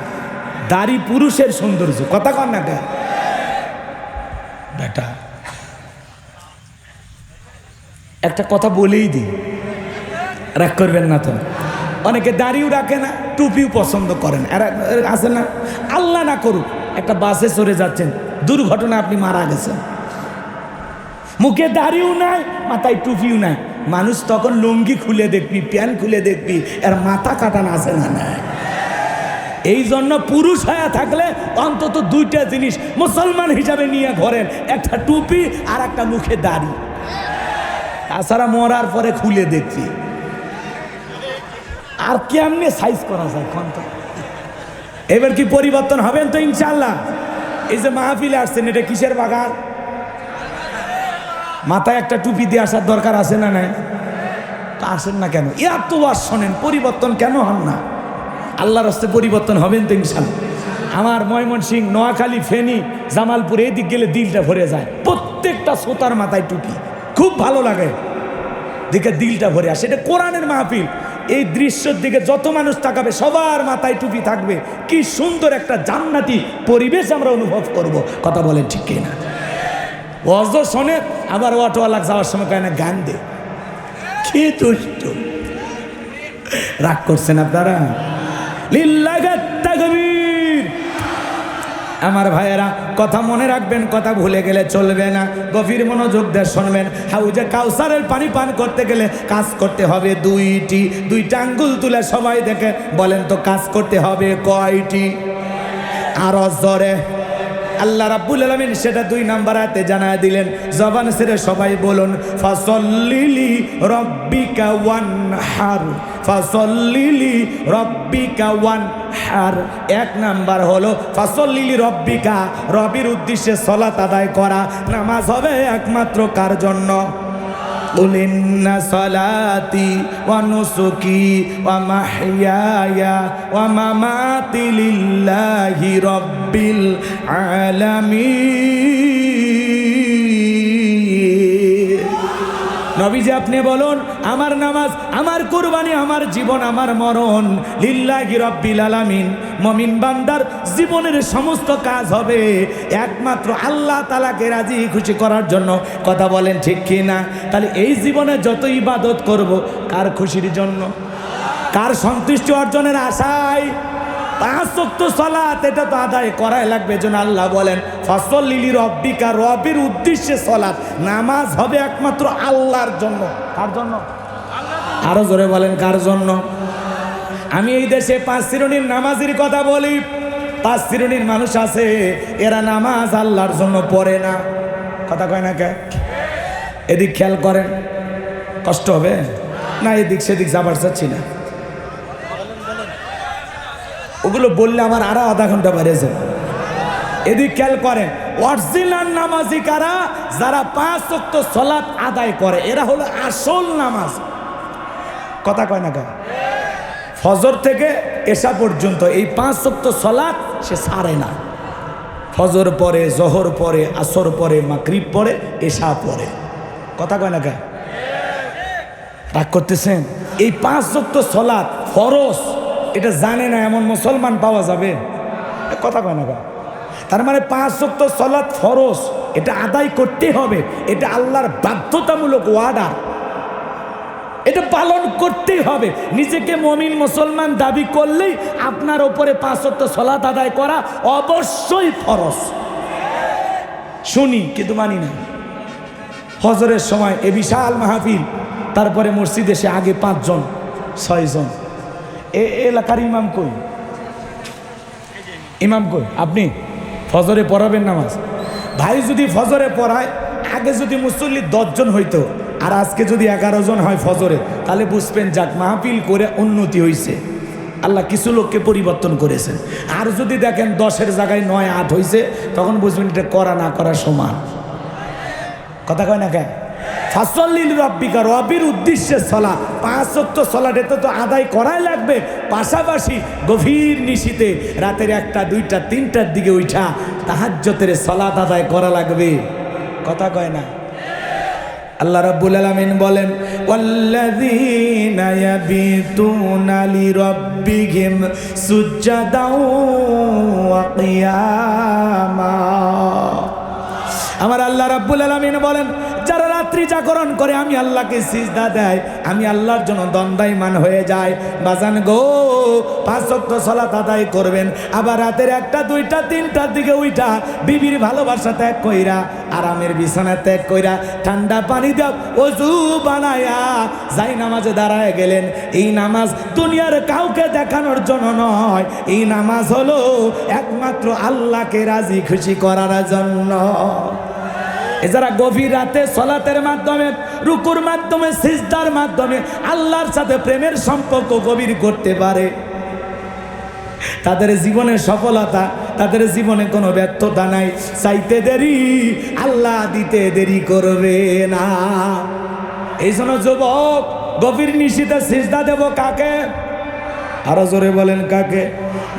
দাড়ি পুরুষের সৌন্দর্য, কথা কন না কেন? বেটা একটা কথা বলেই দিই, রাগ করবেন না তো। অনেকে দাড়িও রাখে না, টুপিও পছন্দ করেন, আছে না? আল্লাহ না করুক, একটা বাসে চড়ে যাচ্ছেন, দুর্ঘটনা আপনি মারা গেছেন, মুখে দাড়িও নাই, মাথায় টুপিও নাই, মানুষ তখন লুঙ্গি খুলে দেখবি, প্যান্ট খুলে দেখবি, এর মাথা কাটান আছে না না? এই জন্য পুরুষ হয়ে থাকলে অন্তত 2টা জিনিস মুসলমান হিসাবে নিয়ে ঘোরেন, একটা টুপি আর একটা মুখে দাড়ি, তাছাড়া মরার পরে খুলে দেখবি। আর কেমনে সাইজ করা যায় কোন তো? এবার কি পরিবর্তন হবেন তো ইনশাল্লাহ? এই যে মাহফিলে আসছেন, এটা কিসের বাগান? মাথায় একটা টুপি দিয়ে আসার দরকার আছে না নাই? তা আসেন না কেন? এত ওয়াজ শোনেন, পরিবর্তন কেন হন না? আল্লাহর রাস্তায় পরিবর্তন হবেন তো ইনশাল্লাহ। আমার ময়মনসিংহ, নোয়াখালী, ফেনী, জামালপুর এদিক গেলে দিলটা ভরে যায়, প্রত্যেকটা শ্রোতার মাথায় টুপি, খুব ভালো লাগে দেখে দিলটা ভরে আসে। এটা কোরআনের মাহফিল, এই দৃশ্যের দিকে যত মানুষ তাকাবে সবার মাথায় টুপি থাকবে, কি সুন্দর একটা জান্নাতি পরিবেশ আমরা অনুভব করব। কথা বলেন ঠিক কিনা? ওয়াজ শোনে, আবার অটোওয়ালা যাওয়ার সময় কেন গান দে, কি দুষ্ট। রাগ করছেন আপনারা? লিল্লাহি তাকবীর। আমার ভাইয়েরা কথা মনে রাখবেন, কথা ভুলে গেলে চলবে না, গভীর মনোযোগ দিয়ে শুনবেন। হাউজে কাউসারের পানি পান করতে গেলে কাজ করতে হবে দুইটা আঙ্গুল তুলে সবাই দেখে বলেন তো, কাজ করতে হবে কয়টি? আরো জোরে, আল্লাহ রাব্বুল আলামিন সেটা 2 নাম্বার আয়াতে জানায় দিলেন। জবান ছেড়ে সবাই বলুন, ফাসল্লিলি রব্বিকা ওয়ানহার, ফাসল্লিলি রব্বিকা ওয়ানহার। 1 নাম্বার হলো ফাসল্লিলি রব্বিকা, রবির উদ্দেশ্যে সালাত আদায় করা। নামাজ হবে একমাত্র কার জন্য? قل إن صلاتي ونسكي ومحياي ومماتي لله رب العالمين। নবীজি আপনি বলুন, আমার নামাজ, আমার কুরবানি, আমার জীবন, আমার মরণ লিল্লাহি রাব্বিল আলামিন। মুমিন বান্দার জীবনের সমস্ত কাজ হবে একমাত্র আল্লাহ তাআলাকে রাজি খুশি করার জন্য। কথা বলেন ঠিক কি না? তাহলে এই জীবনে যত ইবাদত করব, কার খুশির জন্য? কার সন্তুষ্টি অর্জনের আশায়? 5 ওয়াক্ত সালাত এটা তো আদায় করাই লাগবে। যেন আল্লাহ বলেন ফাসল্লিলি রব্বিকা, রবের উদ্দেশ্যে সালাত। নামাজ হবে একমাত্র আল্লাহর জন্য। কার জন্য? আরো জোরে বলেন, কার জন্য? আমি এই দেশে 5 শ্রেণীর নামাজের কথা বলি। 5 শ্রেণীর মানুষ আছে, এরা নামাজ আল্লাহর জন্য পড়ে না। কথা কয় না কে? এদিক খেয়াল করেন, কষ্ট হবে না? এদিক সেদিক যাবার চাচ্ছি না, ওগুলো বললে আমার আরো আধা ঘন্টা বেড়েছে। এদিক খেয়াল করেন, অরিজিনাল নামাজি কারা? যারা 5 ওয়াক্ত সালাত আদায় করে, এরা হলো আসল নামাজ। কথা কয় না কে? ফজর থেকে এশা পর্যন্ত এই 5 ওয়াক্ত সালাত সে ছাড়ে না। ফজর পরে, জোহর পরে, আসর পরে, মাগরিব পরে, এশা পরে। কথা কয় না কে? রাগ করতেছেন? এই 5 ওয়াক্ত সালাত ফরজ, এটা জানে না এমন মুসলমান পাওয়া যাবে? কথা কয় না কে? তার মানে 5 ওয়াক্ত সালাত ফরজ, এটা আদায় করতে হবে। এটা আল্লাহর বাধ্যতামূলক ওয়াদা, এটা পালন করতেই হবে। নিজেকে মুমিন মুসলমান দাবি করলেই আপনার উপরে 5 ওয়াক্ত সালাত আদায় করা অবশ্যই ফরজ। শুনি কিন্তু মানি না। ফজরের সময় এ বিশাল মাহফিল, তারপরে মসজিদে এসে আগে 5 জন 6 জন। এলাকার ইমাম কই? ইমাম কই? আপনি ফজরে পড়াবেন নামাজ? ভাই যদি ফজরে পড়ায়, আগে যদি মুসল্লি 10 জন হইতো, আর আজকে যদি 11 জন হয় ফজরে, তাহলে বুঝবেন যাক মাহফিল করে উন্নতি হয়েছে, আল্লাহ কিছু লোককে পরিবর্তন করেছেন। আর যদি দেখেন 10-এর জায়গায় 9-8 হয়েছে, তখন বুঝবেন এটা করা না করা সমান। কথা কয় না কেন? ফাসল্লিল রব্বিকা, রবির উদ্দেশ্যে সালাত। 5 ওয়াক্ত সালাত এটা তো আদায় করাই লাগবে। পাশাপাশি গভীর নিশিতে রাতের 1টা, 2টা, 3টার দিকে উঠা তাহাজ্জুদের সালাত আদায় করা লাগবে। কথা কয় না? আল্লাহ রাব্বুল আলামিন বলেন, ওয়াল্লাযীনা ইয়াবিতুনা লিরাব্বিহিম সুজদাও ওয়া কিয়ামা। আমার আল্লাহ রাব্বুল আলামিন বলেন, যারা রাত্রি জাগরণ করে আমি আল্লাহকে সিজদা দেয়, আমি আল্লাহর জন্য দণ্ডায়মান হয়ে যায়। বাজান গো, 5 ওয়াক্ত সালাত আদায় করবেন। আবার রাতের 1টা, 2টা, 3টার দিকে উইঠা বিবির ভালোবাসা ত্যাগ কইরা, আরামের বিছানা ত্যাগ কইরা, ঠান্ডা পানি দাও ওযু বানায়া যাই নামাজে দাঁড়ায় গেলেন। এই নামাজ দুনিয়ার কাউকে দেখানোর জন্য নয়, এই নামাজ হলো একমাত্র আল্লাহকে রাজি খুশি করার জন্য। যারা গভীর রাতে সালাতের মাধ্যমে, রুকুর মাধ্যমে, সিজদার মাধ্যমে আল্লাহর সাথে প্রেমের সম্পর্ক গভীর করতে পারে, তাদের জীবনে সফলতা, তাদের জীবনে কোনো ব্যর্থতা নাই। চাইতে দেরি, আল্লাহ দিতে দেরি করবে না। এই জন্য যুবক, গভীর নিশিতে সিজদা দেব কাকে? আরো জোরে বলেন কাকে?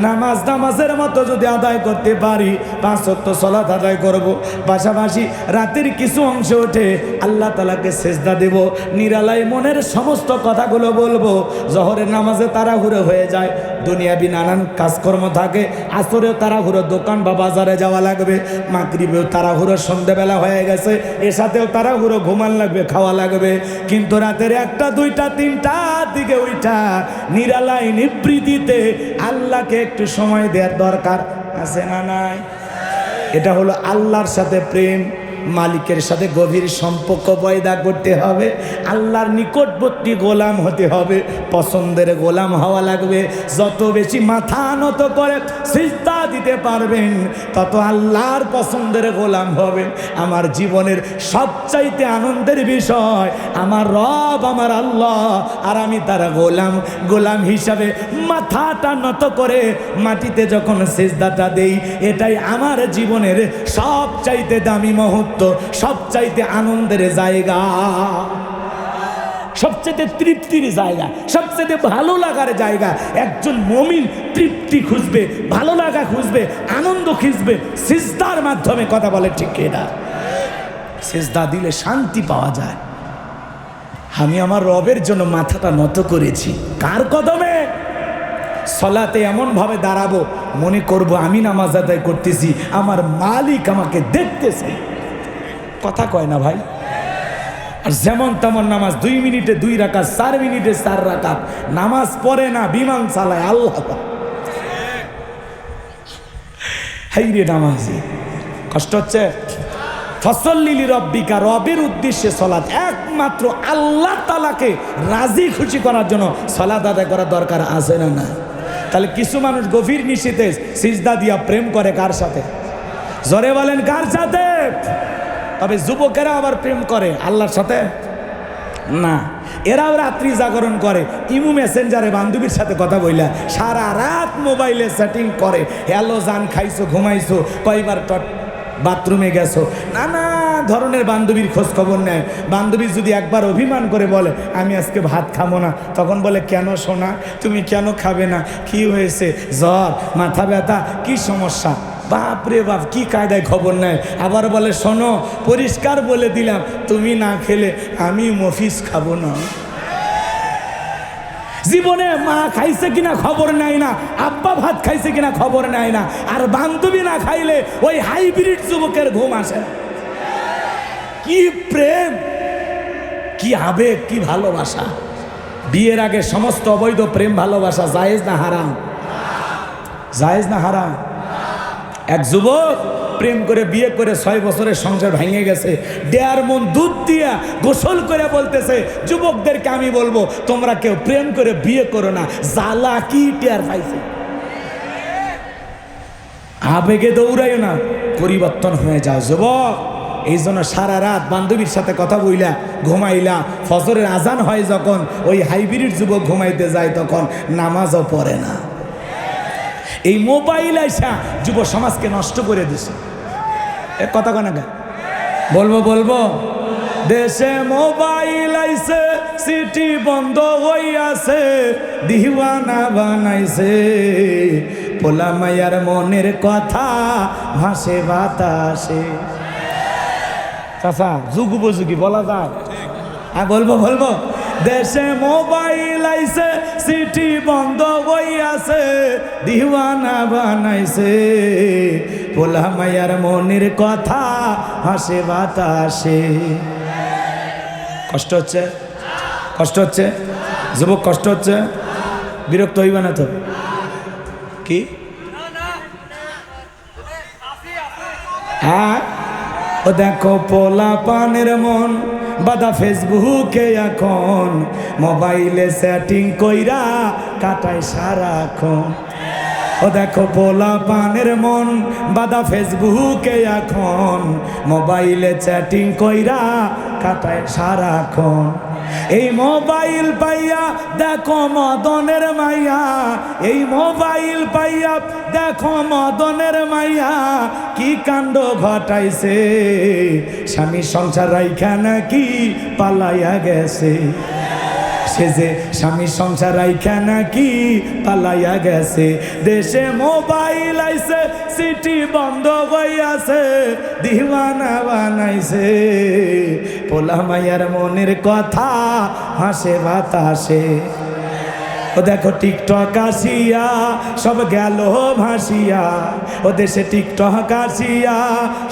নামাজের মতো যদি আদায় করতে পারি, 5 ওয়াক্ত সালাত আদায় করব। পাশাপাশি রাতের কিছু অংশ উঠে আল্লাহ তাআলাকে সিজদা দেব, নিরালায় মনের সমস্ত কথাগুলো বলবো। জোহরের নামাজে তাড়াহুড়ো হয়ে যায়, দুনিয়াবি নানান কাজকর্ম থাকে। আসরেও তাড়াহুড়ো, দোকান বা বাজারে যাওয়া লাগবে। মাগরিবেও তাড়াহুড়ো, সন্ধ্যেবেলা হয়ে গেছে। এসাতেও তাড়াহুড়ো, ঘুমান লাগবে, খাওয়া লাগবে। কিন্তু রাতের 1টা, 2টা, 3টার দিকে উঠা নিরালায় নিবৃত্তিতে আল্লাহকে একটু সময় দেওয়ার দরকার আছে না নাই? এটা হলো আল্লাহর সাথে প্রেম, মালিকের সাথে গভীর সম্পর্ক পয়দা করতে হবে। আল্লাহর নিকটবর্তী গোলাম হতে হবে, পছন্দের গোলাম হওয়া লাগবে। যত বেশি মাথা নত করে সিজদা দিতে পারবেন তত আল্লাহর পছন্দের গোলাম হবেন। আমার জীবনের সবচাইতে আনন্দের বিষয় আমার রব, আমার আল্লাহ, আর আমি তার গোলাম। গোলাম হিসাবে মাথাটা নত করে মাটিতে যখন সিজদাটা দেই, এটাই আমার জীবনের সবচাইতে দামি মুহূর্ত, সবচাইতে আনন্দের জায়গা, সবচেয়ে তৃপ্তির জায়গা, সবচেয়ে ভালো লাগার জায়গা। একজন মুমিন তৃপ্তি খুঁজবে, ভালো লাগা খুঁজবে, আনন্দ খুঁজবে সিজদার মাধ্যমে। কথা বলে ঠিক কিনা? সিজদা দিলে শান্তি পাওয়া যায়। আমি আমার রবের জন্য মাথাটা নত করেছি, কার কদমে? সলাতে এমনভাবে দাঁড়াবো, মনে করব আমি নামাজ আদায় করতেছি, আমার মালিক আমাকে দেখতেছে। কথা কয় না ভাই? আর যেমন তেমন নামাজ, 2 মিনিটে 2 রাকাত, 4 মিনিটে 4 রাকাত নামাজ পড়ে না, বিমান চালায় আল্লাহ। হাই রে নামাজি, কষ্ট হচ্ছে? ফসল্লি লিরাব্বিকা, রবের উদ্দেশ্যে সালাত, একমাত্র আল্লাহ তাআলাকে রাজি খুশি করার জন্য সালাত আদায় করা দরকার আছে না? না। তাহলে কিছু মানুষ গভীর নিশীথে সিজদা দিয়া প্রেম করে কার সাথে? জোরে বলেন কার সাথে? তবে যুবকেরা আবার প্রেম করে আল্লাহর সাথে না। এরাও রাত্রি জাগরণ করে, ইমু মেসেঞ্জারে বান্ধবীর সাথে কথা বইলা সারা রাত মোবাইলে সেটিং করে। হ্যালো জান, খাইছো, ঘুমাইছো, কয়বার বাথরুমে গেছো, নানা ধরনের বান্ধবীর খোঁজ খবর নেয়। বান্ধবী যদি একবার অভিমান করে বলে আমি আজকে ভাত খাবো না, তখন বলে কেন সোনা, তুমি কেন খাবে না? কি হয়েছে? জ্বর, মাথা ব্যথা, কি সমস্যা? বাপ রে বাপ, কি কায়দায় খবর নেয়। আবার বলে শোনো, পরিষ্কার বলে দিলাম তুমি না খেলে আমি মফিস খাবো না। জীবনে মা খাইছে কিনা খবর নেয় না, আব্বা ভাত খাইছে কিনা খবর নেয় না, আর বান্ধবী না খাইলে ওই হাইব্রিড যুবকের ঘুম আসে। কি প্রেম, কি আবেগ, কি ভালোবাসা! বিয়ের আগে সমস্ত অবৈধ প্রেম ভালোবাসা জায়েজ না হারাম? জায়েজ না হারাম? এক যুবক প্রেম করে বিয়ে করে 6 বছরের সংসার ভেঙে গেছে, 1.5 মণ দুধ দিয়া গোসল করে বলতেছে যুবকদেরকে আমি বলবো তোমরা কেউ প্রেম করে বিয়ে করো না, জ্বালা কি টের পাইছে। আবেগে দৌড়াইও না, পরিবর্তন হয়ে যাও যুবক। এই জন্য সারা রাত বান্ধবীর সাথে কথা বইলা ঘুমাইলা, ফজরের আজান হয় যখন ওই হাইব্রিড যুবক ঘুমাইতে যায় তখন নামাজও পড়ে না। এই মোবাইল আইসা যুব সমাজকে নষ্ট করে দিছে। এ কথা কয় না? বলবো দেশে মোবাইল আইছে, সিটি বন্ধ হইয়াছে, দিওয়ানা বানাইছে, পোলা মায়ার মনের কথা ভাসে বাতাসে। চাচা যুগ উপযোগী বলা যায়? হ্যাঁ বলবো দেশে মোবাইল আইছে, সিটি বন্ধ হইয়াছে, দিওয়ানা বানাইছে, পোলা মায়ার মনের কথা হাসে বাতাসে। কষ্ট হচ্ছে? কষ্ট হচ্ছে যুবক? কষ্ট হচ্ছে? বিরক্ত হইবা না তো? কি হ্যাঁ, ও দেখো পোলা পানের মন বাদা ফেসবুকে এখন, মোবাইলে সেটিং কইরা কাটায় সারাক্ষণ। ও দেখো পোলা পানের মন বাদা ফেসবুকে এখন, মোবাইলে চ্যাটিং কইরা কাটায় সারাক্ষণ। এই মোবাইল পাইয়া দেখো মদনের মাইয়া, এই মোবাইল পাইয়া দেখো মদনের মাইয়া, কি কাণ্ড ঘটাইছে, স্বামী সংসার রাইখা নাকি পালাইয়া গেছে। সে যে স্বামী সংসার রাইখা নাকি পালাইয়া গেছে, দেশে মোবাইল আইছে, সিটি বন্ধ হইয়াছে, দিওয়ানা বানাইছে, পোলা মাইয়ার মনের কথা হাসে বাতাসে। ও দেখো টিকটক আসিয়া সব গেল ভাসিয়া, ও দেশে টিকটক আসিয়া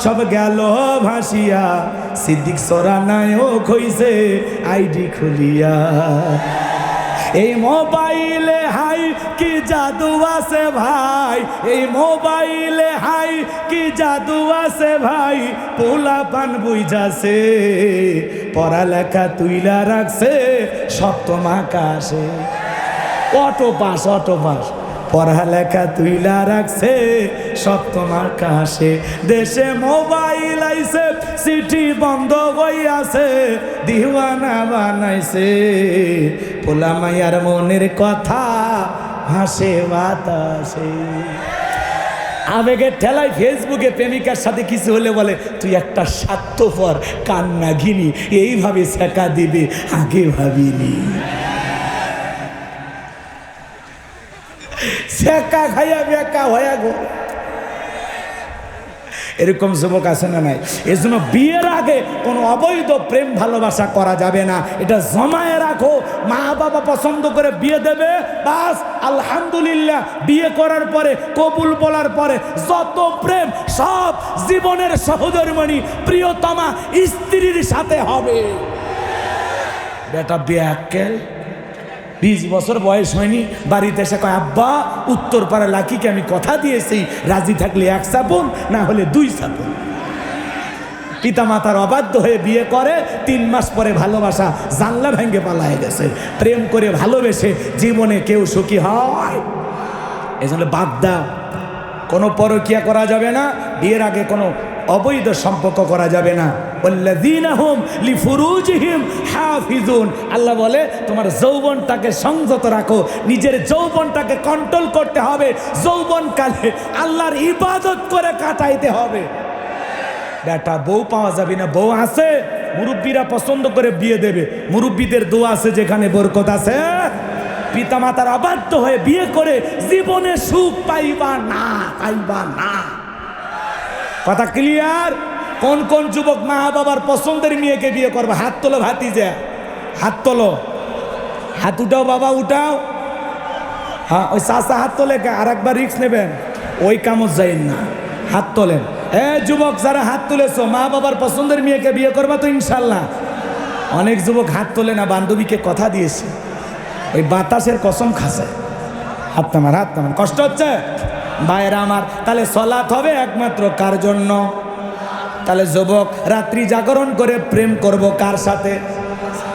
সব গেল ভাসিয়া, সিদ্দিক সরা নায়ক হইছে আইডি খুলিয়া। এই মোবাইলে হাই কি জাদু আছে ভাই, এই মোবাইলে হাই কি জাদু আছে ভাই, পোলা পান বুঝাছে, পড়ালেখা তুইলা রাখছে সপ্তম আকাশে। অটো পাস পড়ালেখা তুইলা রাখছে সব তোমার কাছে, দেশে মোবাইল আইছে চিঠি বন্ধ হইয়াছে, দিওয়ানা বানাইছে পোলা মাইয়ার মনের কথা হাসে বাতাসে। আবেগের ঠেলায় ফেসবুকে প্রেমিকার সাথে কিছু হলে বলে তুই একটা স্বার্থপর কান্না ঘিনি, এইভাবে শেখা দিবে আগে ভাবিনি। শেখা খাইয়া বেকা হয়ে গো, এরকম যুবক আছে না নাই? এই জন্য বিয়ের আগে কোনো অবৈধ প্রেম ভালোবাসা করা যাবে না, এটা জমায়ে রাখো। মা বাবা পছন্দ করে বিয়ে দেবে, বাস আলহামদুলিল্লাহ। বিয়ে করার পরে কবুল বলার পরে যত প্রেম সব জীবনের সহধর্মিণী প্রিয়তমা স্ত্রীর সাথে হবে। বেটা বেয়াক্কেল 20 বছর বয়স হয়নি, বাড়িতে এসে কয় আব্বা উত্তর পাড়া লাকিকে আমি কথা দিয়েছি, রাজি থাকলে 1 চাপন, না হলে 2 চাপন। পিতা মাতার অবাধ্য হয়ে বিয়ে করে, 3 মাস পরে ভালোবাসা জানলা ভেঙে পালায় গেছে। প্রেম করে ভালোবেসে জীবনে কেউ সুখী হয়? এজন্য বাদ দাও, কোনো পরকিয়া করা যাবে না, বিয়ের আগে কোনো অবৈধ সম্পর্ক করা যাবে না। ওয়াল্লাযীনা হুম লিফুরুজিহিম হাফিজুন, আল্লাহ বলে তোমার যৌবনটাকে সংযত রাখো, নিজের যৌবনটাকে কন্ট্রোল করতে হবে। যৌবনকালে আল্লাহর ইবাদত করে কাটাইতে হবে। বেটা বউ পাওয়া যাবে না, বউ আছে, মুরব্বীরা পছন্দ করে বিয়ে দেবে, মুরব্বীদের দোয়া আছে, যেখানে বরকত আছে। পিতা মাতার অবাধ্য হয়ে বিয়ে করে জীবনে সুখ পাইবা না, পাইবা না। কথা ক্লিয়ার? কোন কোন যুবক মা বাবার পছন্দের মেয়েকে বিয়ে করবে? হাত তোলো ভাতিজা, হাত তোলো, হাত উঠাও বাবা উঠাও। হ্যাঁ ওই চাচা হাত তোলে, আর একবার রিস্ক নেবেন, ওই কামত যাইন না, হাত তোলেন। যুবক যারা হাত তুলেছো, মা বাবার পছন্দের মেয়েকে বিয়ে করবা তো ইনশাল্লাহ? অনেক যুবক হাত তোলে না, বান্ধবীকে কথা দিয়েছে, ওই বাতাসের কসম খাসে। হাত নামান, হাত নামান, কষ্ট হচ্ছে ভাইয়েরা আমার। তাহলে সলাত হবে একমাত্র কার জন্য? তাহলে যুবক রাত্রি জাগরণ করে প্রেম করব কার সাথে?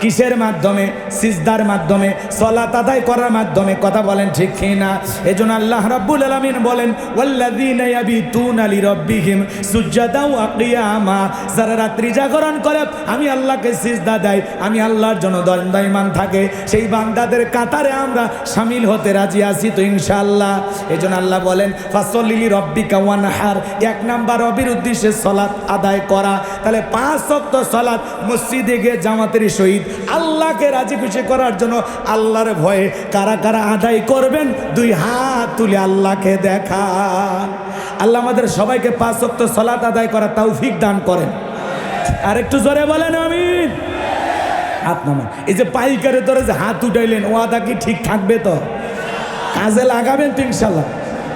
কিসের মাধ্যমে? সিজদার মাধ্যমে, সালাত আদায় করার মাধ্যমে। কথা বলেন ঠিক কি না? এজন্য আল্লাহ রাব্বুল আলামিন বলেন ওয়াল্লাযীনা ইয়াবিতুনা লিরাব্বিহিম সুজদাও ওয়া কিয়ামা, যারা রাত্রি জাগরণ করে আমি আল্লাহকে সিজদা দেয়, আমি আল্লাহর জন্য দণ্ডায়মান থাকে, সেই বান্দাদের কাতারে আমরা শামিল হতে রাজি আছি তো ইনশাআল্লাহ। এজন্য আল্লাহ বলেন ফাসল্লি লিরাব্বিকা ওয়ানহার, 1 নাম্বার রবির উদ্দেশ্যে সালাত আদায় করা। তাহলে 5 ওয়াক্ত সালাত মসজিদে গিয়ে জামাতের সহিত আল্লাহকে রাজি খুশি করার জন্য আল্লাহর ভয়ে কারা কারা আদায় করবেন? 2 হাত তুলে আল্লাহকে দেখান। আল্লাহ আমাদের সবাইকে 5 ওয়াক্ত সালাত আদায় করার তৌফিক দান করেন। আর একটু জোরে বলেন আমিন। হাত নামান। এই যে পাইকারে ধরে যে হাত উঠাইলেন, ওয়াদা কি ঠিক থাকবে তো? কাজে লাগাবেন তো ইনশাল্লাহ?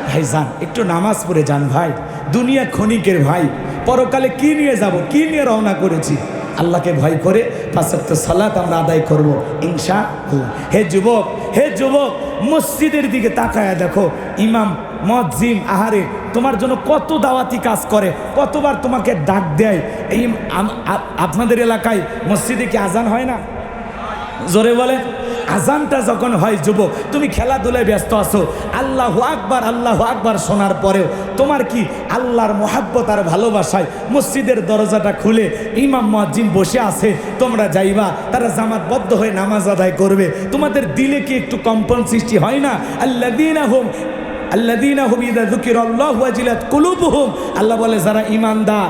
ভাই যান, একটু নামাজ পড়ে যান ভাই, দুনিয়া ক্ষণিকের ভাই, পরকালে কি নিয়ে যাব, কি নিয়ে রওনা করেছি? আল্লাহকে ভয় করে 5 ওয়াক্ত সালাত আমরা আদায় করব ইনশাআল্লাহ। হে যুবক, হে যুবক, মসজিদের দিকে তাকায়া দেখো, ইমাম মুয়াজ্জিন আহারে তোমার জন্য কত দাওয়াতি কাজ করে, কতবার তোমাকে ডাক দেয়। এই আপনাদের এলাকায় মসজিদে কি আজান হয় না? জোরে বলে। আজানটা যখন হয় যুবক, তুমি খেলাধুলায় ব্যস্ত আছো, আল্লাহু আকবার শোনার পরেও তোমার কি আল্লাহর মহাব্বত আর ভালোবাসায় মসজিদের দরজাটা খুলে ইমাম মুয়াজ্জিন বসে আছে, তোমরা যাইবা, তারা জামাতবদ্ধ হয়ে নামাজ আদায় করবে, তোমাদের দিলে কি একটু কম্পন সৃষ্টি হয় না? আল্লাযীনা হুম ইযা যুকিরাল্লাহু ওয়াজিলাত কুলুবুহুম, আল্লাহ বলে যারা ঈমানদার,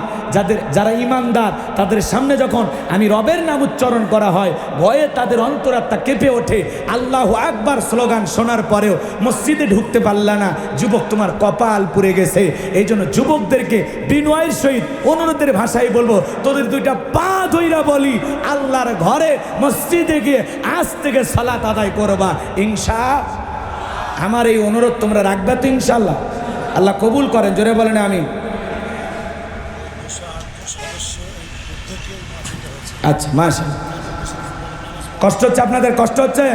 যারা ঈমানদার তাদের সামনে যখন আমি রবের নাম উচ্চারণ করা হয়, ভয়ে তাদের অন্তরাত্মা কেঁপে ওঠে। আল্লাহু আকবার স্লোগান শোনার পরেও মসজিদে ঢুকতে পারলা না, যুবক তোমার কপাল পুড়ে গেছে। এই জন্য যুবকদেরকে বিনয়ের সহিত অনুরোধের ভাষায় বলবো, তোদের 2টা পা ধইরা বলি, আল্লাহর ঘরে মসজিদে গিয়ে আজ থেকে সালাত আদায় করবা ইনশাআল্লাহ। আমার এই অনুরোধ তোমরা রাখবে তো ইনশাআল্লাহ? আল্লাহ কবুল করেন, জোরে বলেন আমিন। আচ্ছা মাশাআল্লাহ, কষ্ট হচ্ছে আপনাদের? কষ্ট হচ্ছে?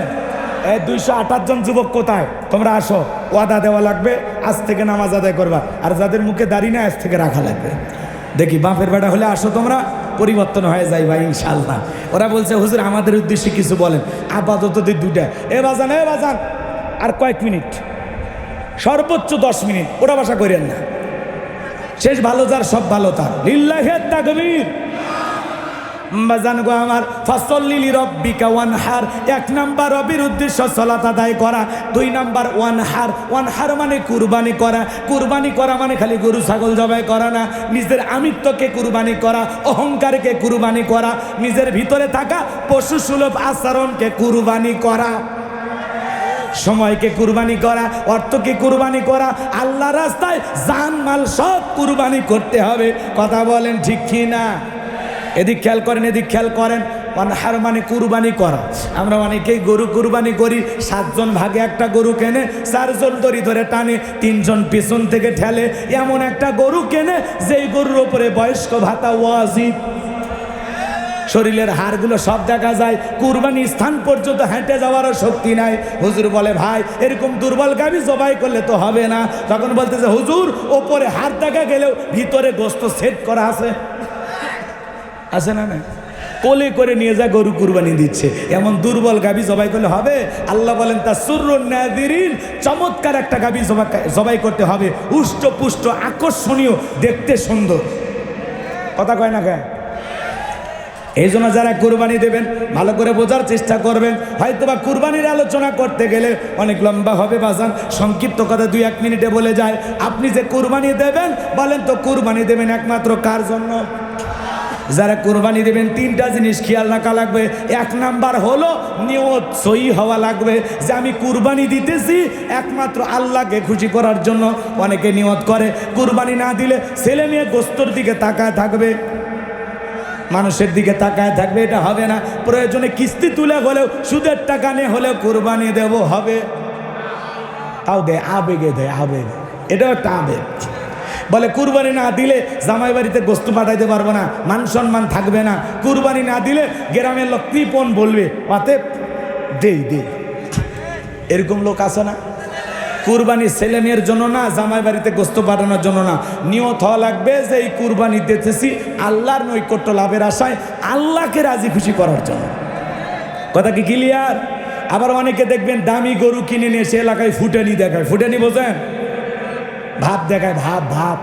এই 228 জন যুবক কোথায়? তোমরা আসো, ওয়াদা দেওয়া লাগবে, আজ থেকে নামাজ আদায় করবা। আর যাদের মুখে দাড়ি না, আজ থেকে রাখা লাগবে। দেখি বাপের বেটা হলে আসো, তোমরা পরিবর্তন হয়ে যাইবা ইনশাআল্লাহ। ওরা বলছে হুজুর আমাদের উদ্দেশ্যে কিছু বলেন। আপাতত 2টা। এ বাজান আর কয়েক মিনিট, সর্বোচ্চ 10 মিনিট, ওটা বাসা করেন না। শেষ ভালো যার সব ভালো তার। লিল্লাহি তাকবীর। বাজান গো আমার, ফাসল্লি লিরাব্বিকা ওয়ানহার, 1 নাম্বার রবির উদ্দেশ্য সালাত আদায় করা। 2 নাম্বার ওয়ানহার, ওয়ানহার মানে কুরবানি করা। কুরবানি করা মানে খালি গরু ছাগল জবাই করা না, নিজের আমিত্বকে কুরবানি করা, অহংকারকে কুরবানি করা, নিজের ভিতরে থাকা পশু সুলভ আচরণকে কুরবানি করা, সময়কে কুরবানি করা, অর্থকে কুরবানি করা, আল্লাহ রাস্তায় জান মাল সব কুরবানি করতে হবে। কথা বলেন ঠিক কি না? এদিক খেয়াল করেন, এদিক খেয়াল করেন। ওয়ানহার মানে কুরবানি করা। আমরা অনেকেই গরু কুরবানি করি, 7 জন ভাগে একটা গরু কেনে, 4 জন দড়ি ধরে টানে, 3 জন পিছন থেকে ঠেলে, এমন একটা গরু কেনে যেই গরুর উপরে বয়স্ক ভাতা ওয়াজিব। শরীরের হাড়গুলো সব দেখা যায়, কুরবানি স্থান পর্যন্ত হেঁটে যাওয়ারও শক্তি নাই। হুজুর বলে ভাই এরকম দুর্বল গাভী জবাই করলে তো হবে না। তখন বলতেছে হুজুর ওপরে হাড় দেখা গেলেও ভিতরে গোস্ত সেট করা আছে, আছে না? না, কোলে করে নিয়ে যা গরু কুরবানি দিচ্ছে, এমন দুর্বল গাভী জবাই করলে হবে? আল্লাহ বলেন তাসুরুন নাযিরিন, চমৎকার একটা গাভী জবাই করতে হবে, উষ্ট পুষ্ট আকর্ষণীয়, দেখতে সুন্দর। কথা কয় না কেন? এই জন্য যারা কুরবানি দেবেন ভালো করে বোঝার চেষ্টা করবেন। হয়তোবা কুরবানির আলোচনা করতে গেলে অনেক লম্বা হবে বাজান, সংক্ষিপ্ত কথা 2-1 মিনিটে বলে যায়। আপনি যে কুরবানি দেবেন, বলেন তো কুরবানি দেবেন একমাত্র কার জন্য? যারা কুরবানি দেবেন 3টা জিনিস খেয়াল রাখা লাগবে। 1 নাম্বার হলো নিয়ত সহি হওয়া লাগবে যে আমি কুরবানি দিতেছি একমাত্র আল্লাহকে খুশি করার জন্য। অনেকে নিয়ত করে কুরবানি না দিলে ছেলে মেয়ে গোস্তর দিকে তাকায় থাকবে, মানুষের দিকে তাকায় থাকবে, এটা হবে না। প্রয়োজনে কিস্তি তুলে হলেও, সুদের টাকা নিয়ে হলেও কুরবানি দেব হবে। তাও দেয় আবেগে, দেয় আবেগ, এটাও একটা আবেগ। বলে কুরবানি না দিলে জামাই বাড়িতে গোস্ত পাঠাইতে পারবো না, মান সম্মান থাকবে না। কুরবানি না দিলে গ্রামের লোক কৃপণ বলবে, অতএব দেই দে। এরকম লোক আছে না? কুরবানি ছেলে মেয়ের জন্য না, জামাই বাড়িতে গোস্ত পাঠানোর জন্য না। নিয়ত হওয়া লাগবে যে এই কুরবানি দিতেছি আল্লাহর নৈকট্য লাভের আশায়, আল্লাহকে রাজি খুশি করার জন্য। কথা কি ক্লিয়ার? আবার অনেকে দেখবেন দামি গরু কিনে নিয়ে সে এলাকায় ফুটানি দেখায়। ফুটানি বোঝেন? ভাব দেখায়, ভাব ভাব।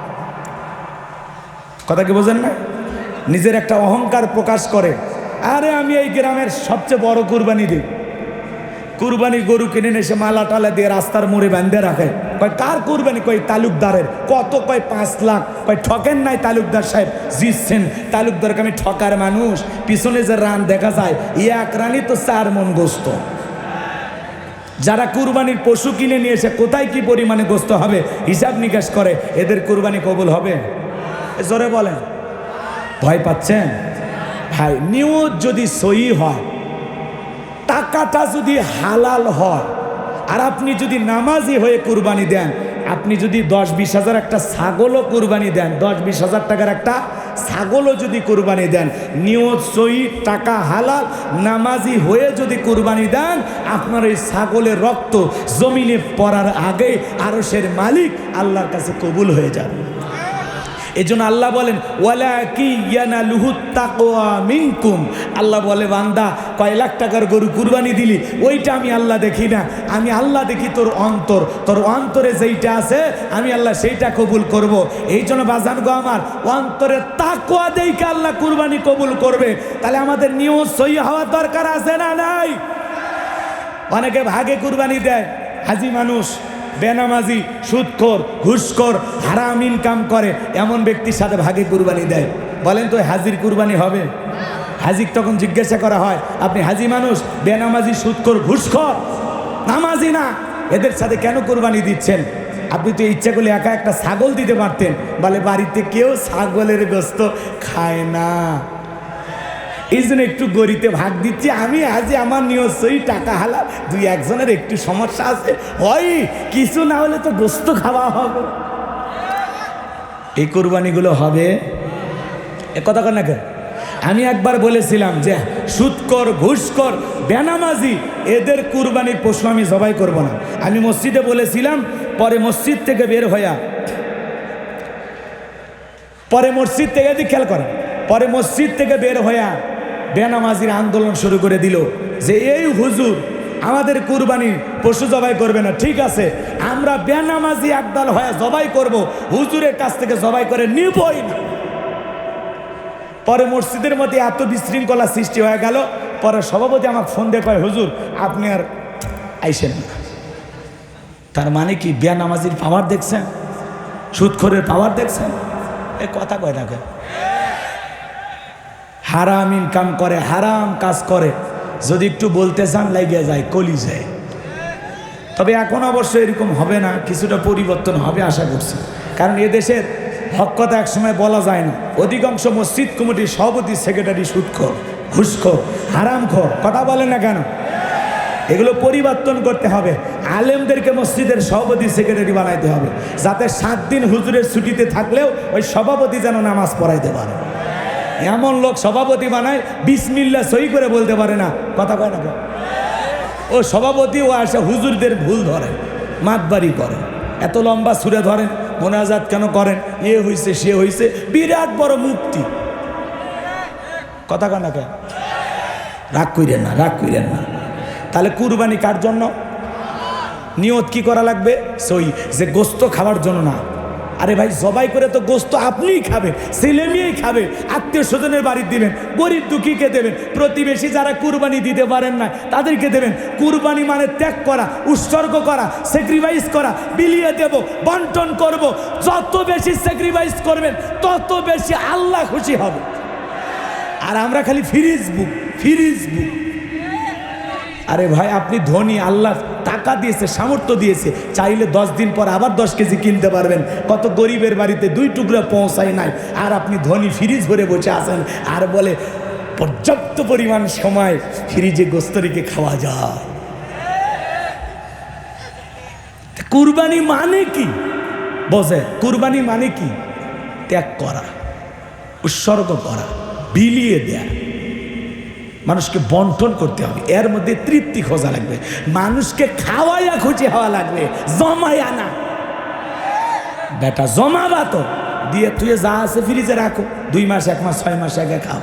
কথা কি বোঝেন না? নিজের একটা অহংকার প্রকাশ করে, আরে আমি এই গ্রামের সবচেয়ে বড় কুরবানি দিই। কুরবানির গরু কিনে নিয়ে এসে মালা টালা দিয়ে রাস্তার মোড়ে বাঁধে রাখে। কয় কার কুরবানি? কয় তালুকদারের। কত? কয় 5 লাখ। কয় ঠকেন নাই তালুকদার সাহেব, জিতছেন। তালুকদারকে আমি ঠকার মানুষ। পিছনে যে রান দেখা যায়, 1 রানই তো 4 মণ গোস্ত। যারা কুরবানির পশু কিনে নিয়ে এসে কোথায় কি পরিমাণে গোস্ত হবে হিসাব নিকাশ করে, এদের কুরবানি কবুল হবে? জোরে বলেন। ভয় পাচ্ছেন? ভাই নিয়ত যদি সহি হয়, টাকাটা যদি হালাল হয়, আর আপনি যদি নামাজি হয়ে কুরবানি দেন, আপনি যদি 10-20 হাজার একটা ছাগলও কুরবানি দেন, 10-20 হাজার টাকার একটা ছাগলও যদি কুরবানি দেন, নিয়ত সহি, টাকা হালাল, নামাজি হয়ে যদি কুরবানি দেন, আপনার এই ছাগলের রক্ত জমিনে পড়ার আগে আরশের মালিক আল্লাহর কাছে কবুল হয়ে যাবে। এই জন্য আল্লাহ বলেন মিনকুম, আল্লাহ বলে বান্দা কয় লাখ টাকার গরু কুরবানি দিলি, ওইটা আমি আল্লাহ দেখি না, আমি আল্লাহ দেখি তোর অন্তর। তোর অন্তরে যেইটা আছে আমি আল্লাহ সেইটা কবুল করব। এই জন্য বাজান গো আমার, অন্তরে তাকওয়া দেখে আল্লাহ কুরবানি কবুল করবে। তাহলে আমাদের নিয়ত সহি হওয়ার দরকার আছে না নাই? অনেকে ভাগে কুরবানি দেয়, হাজি মানুষ, বেনামাজি, সুদখোর, ঘুষখোর, হারাম ইনকাম করে, এমন ব্যক্তির সাথে ভাগে কুরবানি দেয়। বলেন তো হাজির কুরবানি হবে? হাজির তখন জিজ্ঞাসা করা হয়, আপনি হাজি মানুষ, বেনামাজি, সুদখোর, ঘুষখোর, নামাজি না, এদের সাথে কেন কুরবানি দিচ্ছেন? আপনি তো ইচ্ছা করলে একা একটা ছাগল দিতে পারতেন। বলে বাড়িতে কেউ ছাগলের গোস্ত খায় না, এই জন্য একটু গরিতে ভাগ দিচ্ছি। আমি আজ আমার নিয়ত সহি, টাকা হালাল, 2-1 জনের একটু সমস্যা আছে, হয় কিছু না হলে তো গোস্ত খাওয়া হবে। এই কুরবানিগুলো হবে? এ কথা কর না কেন? আমি একবার বলেছিলাম যে সুদখোর, ঘুষখোর, বেনামাজি, এদের কুরবানির পশু আমি জবাই করব না। আমি মসজিদে বলেছিলাম, পরে মসজিদ থেকে বের হইয়া, পরে মসজিদ থেকে খেয়াল করেন, পরে মসজিদ থেকে বের হইয়া বেনামাজির আন্দোলন শুরু করে দিল যে এই হুজুর আমাদের কুরবানি পশু জবাই করবে না, ঠিক আছে, আমরা বেনামাজি একদল হয়ে জবাই করব, হুজুরের কাছ থেকে জবাই করে নিবই না। পরে মসজিদের মধ্যে এত বিশৃঙ্খলা সৃষ্টি হয়ে গেল, পরে সভাপতি আমাকে ফোন দিয়ে কয়, হুজুর আপনি আর আইসেন না। তার মানে কি বেনামাজির পাওয়ার দেখছেন, সুদখোরের পাওয়ার দেখছেন? এই কথা কয় না কেন? হারাম ইনকাম করে, হারাম কাজ করে, যদি একটু বলতে চান লাগিয়ে যায় কলি যায়। তবে এখন অবশ্য এরকম হবে না, কিছুটা পরিবর্তন হবে আশা করছি, কারণ এদেশের হক কথা একসময় বলা যায় না। অধিকাংশ মসজিদ কমিটির সভাপতি সেক্রেটারি সুদখোর, ঘুষখোর, হারামখোর, কথা বলে না কেন? এগুলো পরিবর্তন করতে হবে। আলেমদেরকে মসজিদের সভাপতি সেক্রেটারি বানাইতে হবে, যাতে 7 দিন হুজুরের ছুটিতে থাকলেও ওই সভাপতি যেন নামাজ পড়াইতে পারে। এমন লোক সভাপতি বানায় বিসমিল্লাহ সই করে বলতে পারে না, কথা কয় না কেন? ও সভাপতি ও আসে হুজুরদের ভুল ধরে, মাতবাড়ি করে, এত লম্বা সুরে ধরেন, মোনাজাত কেন করেন, এ হইছে সে হইছে, বিরাট বড় মুক্তি, কথা কয় না কেন? রাগ কইরেন না, রাগ কইরেন না। তাহলে কুরবানি কার জন্য? নিয়ত কি করা লাগবে? সই, যে গোস্ত খাওয়ার জন্য না। আরে ভাই, জবাই করে তো গোস্ত আপনিই খাবেন, ছেলে মেয়েই খাবে, আত্মীয় স্বজনের বাড়ি দিবেন, গরিব দুঃখীকে দেবেন, প্রতিবেশী যারা কুরবানি দিতে পারেন না তাদেরকে দেবেন। কুরবানি মানে ত্যাগ করা, উৎসর্গ করা, স্যাক্রিফাইস করা, বিলিয়ে দেব, বন্টন করব। যত বেশি স্যাক্রিফাইস করবেন তত বেশি আল্লাহ খুশি হবে। আর আমরা খালি ফিরিজ বুক, ফিরিজ বুক। আরে ভাই, আপনি ধনী, আল্লাহ টাকা দিয়েছে, সামর্থ্য দিয়েছে, চাইলে 10 দিন পর আবার 10 কেজি কিনতে পারবেন। কত গরিবের বাড়িতে 2 টুকরা পৌঁছায় নাই, আর আপনি ধনী ফ্রিজ ভরে বসে আছেন আর বলে পর্যাপ্ত পরিমাণ সময় ফ্রিজে গোস্ত রেখে খাওয়া যায়। কুরবানি মানে কি বোঝে? কুরবানি মানে কি? ত্যাগ করা, উৎসর্গ করা, বিলিয়ে দেয়া, মানুষকে বন্টন করতে হবে, এর মধ্যে তৃপ্তি খোঁজা লাগবে, মানুষকে খাওয়াইয়া খুঁজে হওয়া লাগবে, জমাইয়া না। বেটা জমাবা তো, দিয়ে তুই যা আছে ফ্রিজে রাখো, 2 মাস 1 মাস 6 মাস আগে খাও,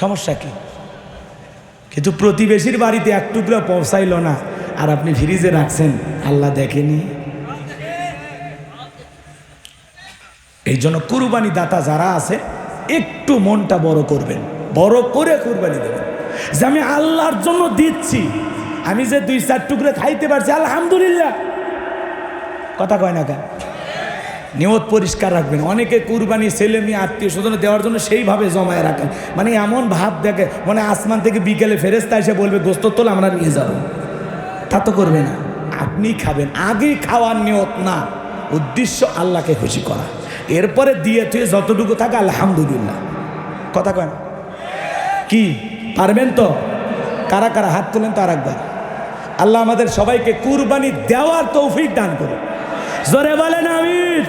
সমস্যা কি? কিন্তু প্রতিবেশীর বাড়িতে 1 টুকরা পৌঁছাইল না আর আপনি ফ্রিজে রাখছেন, আল্লাহ দেখেনি? এই জন্য কুরবানি দাতা যারা আছে একটু মনটা বড় করবেন, বড় করে কুরবানি দেবেন, যে আমি আল্লাহর জন্য দিচ্ছি, আমি যে 2-4 টুকরে খাইতে পারছি আলহামদুলিল্লাহ, কথা কয় না কেন? নিয়ত পরিষ্কার রাখবেন। অনেকে কুরবানি ছেলে মেয়ে আত্মীয় স্বজন দেওয়ার জন্য সেইভাবে জমায় রাখেন, মানে এমন ভাব দেখে মানে আসমান থেকে বিকেলে ফেরেশতা এসে বলবে গোস্ত তোল আমরা নিয়ে যাব, তা তো করবে না। আপনি খাবেন, আগে খাওয়ার নিয়ত না, উদ্দেশ্য আল্লাহকে খুশি করা, এরপরে দিয়ে তুই যতটুকু থাকে আলহামদুলিল্লাহ, কথা কয় না? কি পারবেন তো? কারা কারা হাত তোলেন তো আরেকবার। আল্লাহ আমাদের সবাইকে কুরবানি দেওয়ার তৌফিক দান করুন, জোরে বলেন আমিন।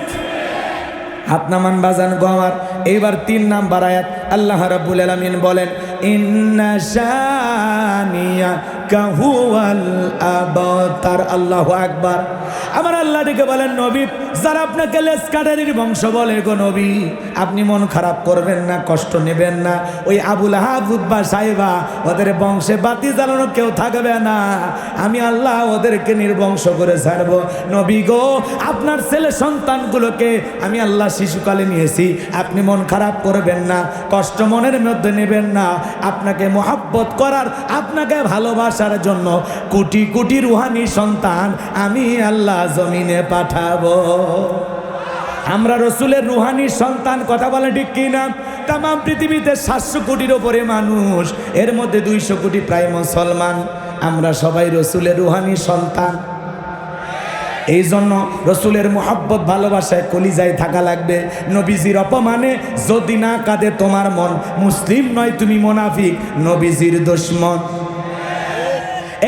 হাত নামান বাজান গো আমার। এইবার 3 নাম্বার আয়াত আল্লাহ রাব্বুল আলামিন বলেন, ইন্না শানিয়াকা হুয়াল আবতার। আল্লাহু আকবার। আমার আল্লাহ ডেকে বলেন, নবী যারা আপনাকে লেসকাটারির বংশ বলে গো নবী, আপনি মন খারাপ করবেন না, কষ্ট নেবেন না। ওই আবুল আহাব উতবা সাইবা ওদের বংশে বাতি জ্বালানো কেউ থাকবে না, আমি আল্লাহ ওদেরকে নির্বংশ করে ছাড়বো। নবী গো, আপনার ছেলে সন্তানগুলোকে আমি আল্লাহ শিশুকালে নিয়েছি, আপনি মন খারাপ করবেন না, কষ্ট মনের মধ্যে নেবেন না। আপনাকে মোহাব্বত করার, আপনাকে ভালোবাসার জন্য কোটি কোটি রুহানি সন্তান আমি আল্লাহ জমিনে পাঠাবো। আমরা রসুলের রুহানি সন্তান, কথা বলে ঠিক কিনা? তাম পৃথিবীতে 700 কোটির ওপরে মানুষ, এর মধ্যে 200 কোটি প্রায় মুসলমান, আমরা সবাই রসুলের রুহানি সন্তান। এই জন্য রসুলের মোহাব্বত ভালোবাসায় কলিজায় থাকা লাগবে। নবীজির অপমানে যদি না কাঁদে তোমার মন, মুসলিম নয় তুমি মুনাফিক, নবীজির দুশমন।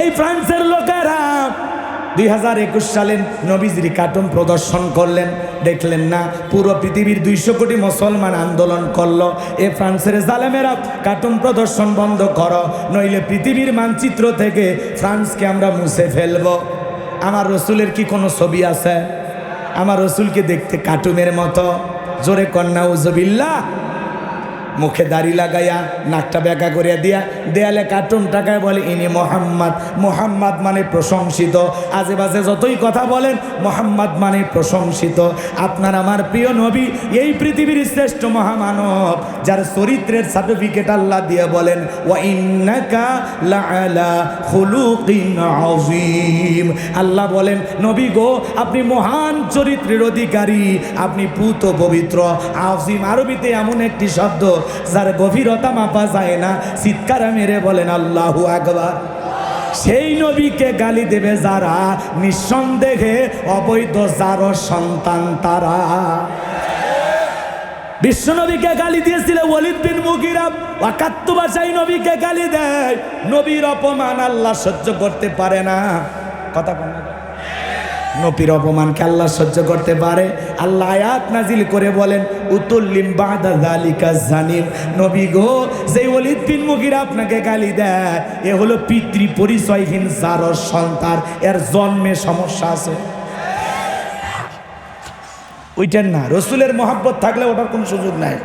এই ফ্রান্সের লোকেরা 2021 সালে নবীজির কার্টুন প্রদর্শন করলেন, দেখলেন না? পুরো পৃথিবীর 200 কোটি মুসলমান আন্দোলন করলো, এ ফ্রান্সের জালেমেরা কার্টুন প্রদর্শন বন্ধ করো, নইলে পৃথিবীর মানচিত্র থেকে ফ্রান্সকে আমরা মুছে ফেলবো। আমার রসুলের কি কোনো ছবি আছে? আমার রসুলকে দেখতে কার্টুনের মতো? জোরে কন্যা উজবিল্লাহ। মুখে দাড়ি লাগাইয়া নাকটা বেঁকা করে দিয়া দেয়ালে কার্টুন টাকায় বলে ইনি মোহাম্মদ। মোহাম্মদ মানে প্রশংসিত। আজে বাজে যতই কথা বলেন, মোহাম্মদ মানে প্রশংসিত। আপনার আমার প্রিয় নবী এই পৃথিবীর শ্রেষ্ঠ মহামানব, যার চরিত্রের সার্টিফিকেট আল্লাহ দিয়ে বলেন ওয়া ইন্নাকা লাআলা খুলুকিন আযীম। আল্লাহ বলেন নবী গো, আপনি মহান চরিত্রের অধিকারী, আপনি পূত পবিত্র। আযীম আরবিতে এমন একটি শব্দ যার গভীরতা মাপা যায় না। চিৎকার মেরে বলেন আল্লাহু আকবার। সেই নবীকে গালি দেবে যারা, নিঃসন্দেহে অবৈধ যার সন্তান তারা। বিশ্ব নবীকে গালি দিয়েছিল ওয়ালিদ বিন মুগিরা, ওয়াকাত্তু ভাষায় নবীকে গালি দেয়। নবীর অপমান আল্লাহ সহ্য করতে পারে না। কথা বল না, নবীর অপমানকে আল্লাহ সহ্য করতে পারে। আল্লাহ আয়াত নাজিল করে বলেন উতুল্লিম বাদা যালিকা জানিম। নবী গো, যেই ওয়ালিদ বিন মুগিরা আপনাকে গালি দেয়, এ হলো পিতৃ পরিচয়হীন জারর সন্তান, এর জন্মে সমস্যা আছে। ওইটার না, রসুলের মহব্বত থাকলে ওটার কোনো সুযোগ নাই।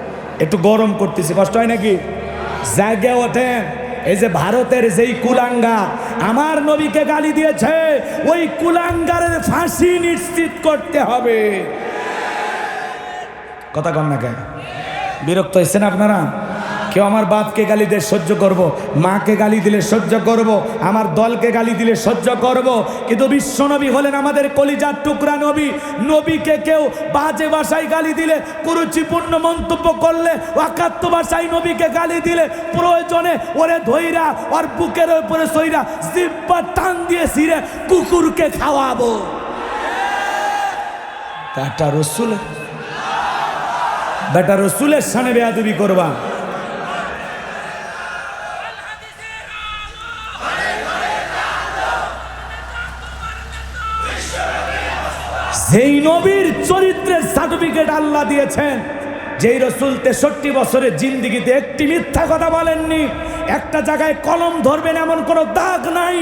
একটু গরম করতেছি, কষ্ট হয় নাকি? জায়গায় ওঠেন। এই যে ভারতের যেই কুলাঙ্গার আমার নবীকে গালি দিয়েছে, ওই কুলাঙ্গারের ফাঁসি নিশ্চিত করতে হবে। কথা কম না কেন? বিরক্ত হয়েছেন আপনারা? কেউ আমার বাপকে গালি দিয়ে সহ্য করব, মাকে গালি দিলে সহ্য করব, আমার দলকে গালি দিলে সহ্য করব, কিন্তু বিশ্বনবী হলেন আমাদের কলিজার টুকরা নবী। নবীকে কেউ বাজে ভাষায় গালি দিলে, কুরুচিপূর্ণ মন্তব্য করলে, ওয়াকাত্তু ভাষায় নবীকে গালি দিলে, প্রয়োজনে ওরে ধইরা ওর বুকের উপরে সইরা জিহ্বা টান দিয়ে ছিঁড়ে কুকুরকে খাওয়াবো। বেটা রসুলের সামনে বেয়াদবি করবা। যেই নবীর চরিত্রের সার্টিফিকেট আল্লাহ দিয়েছেন, যেই রসুল 63 বছরের জিন্দিগিতে একটি মিথ্যা কথা বলেননি, একটা জায়গায় কলম ধরবেন এমন কোনো দাগ নাই,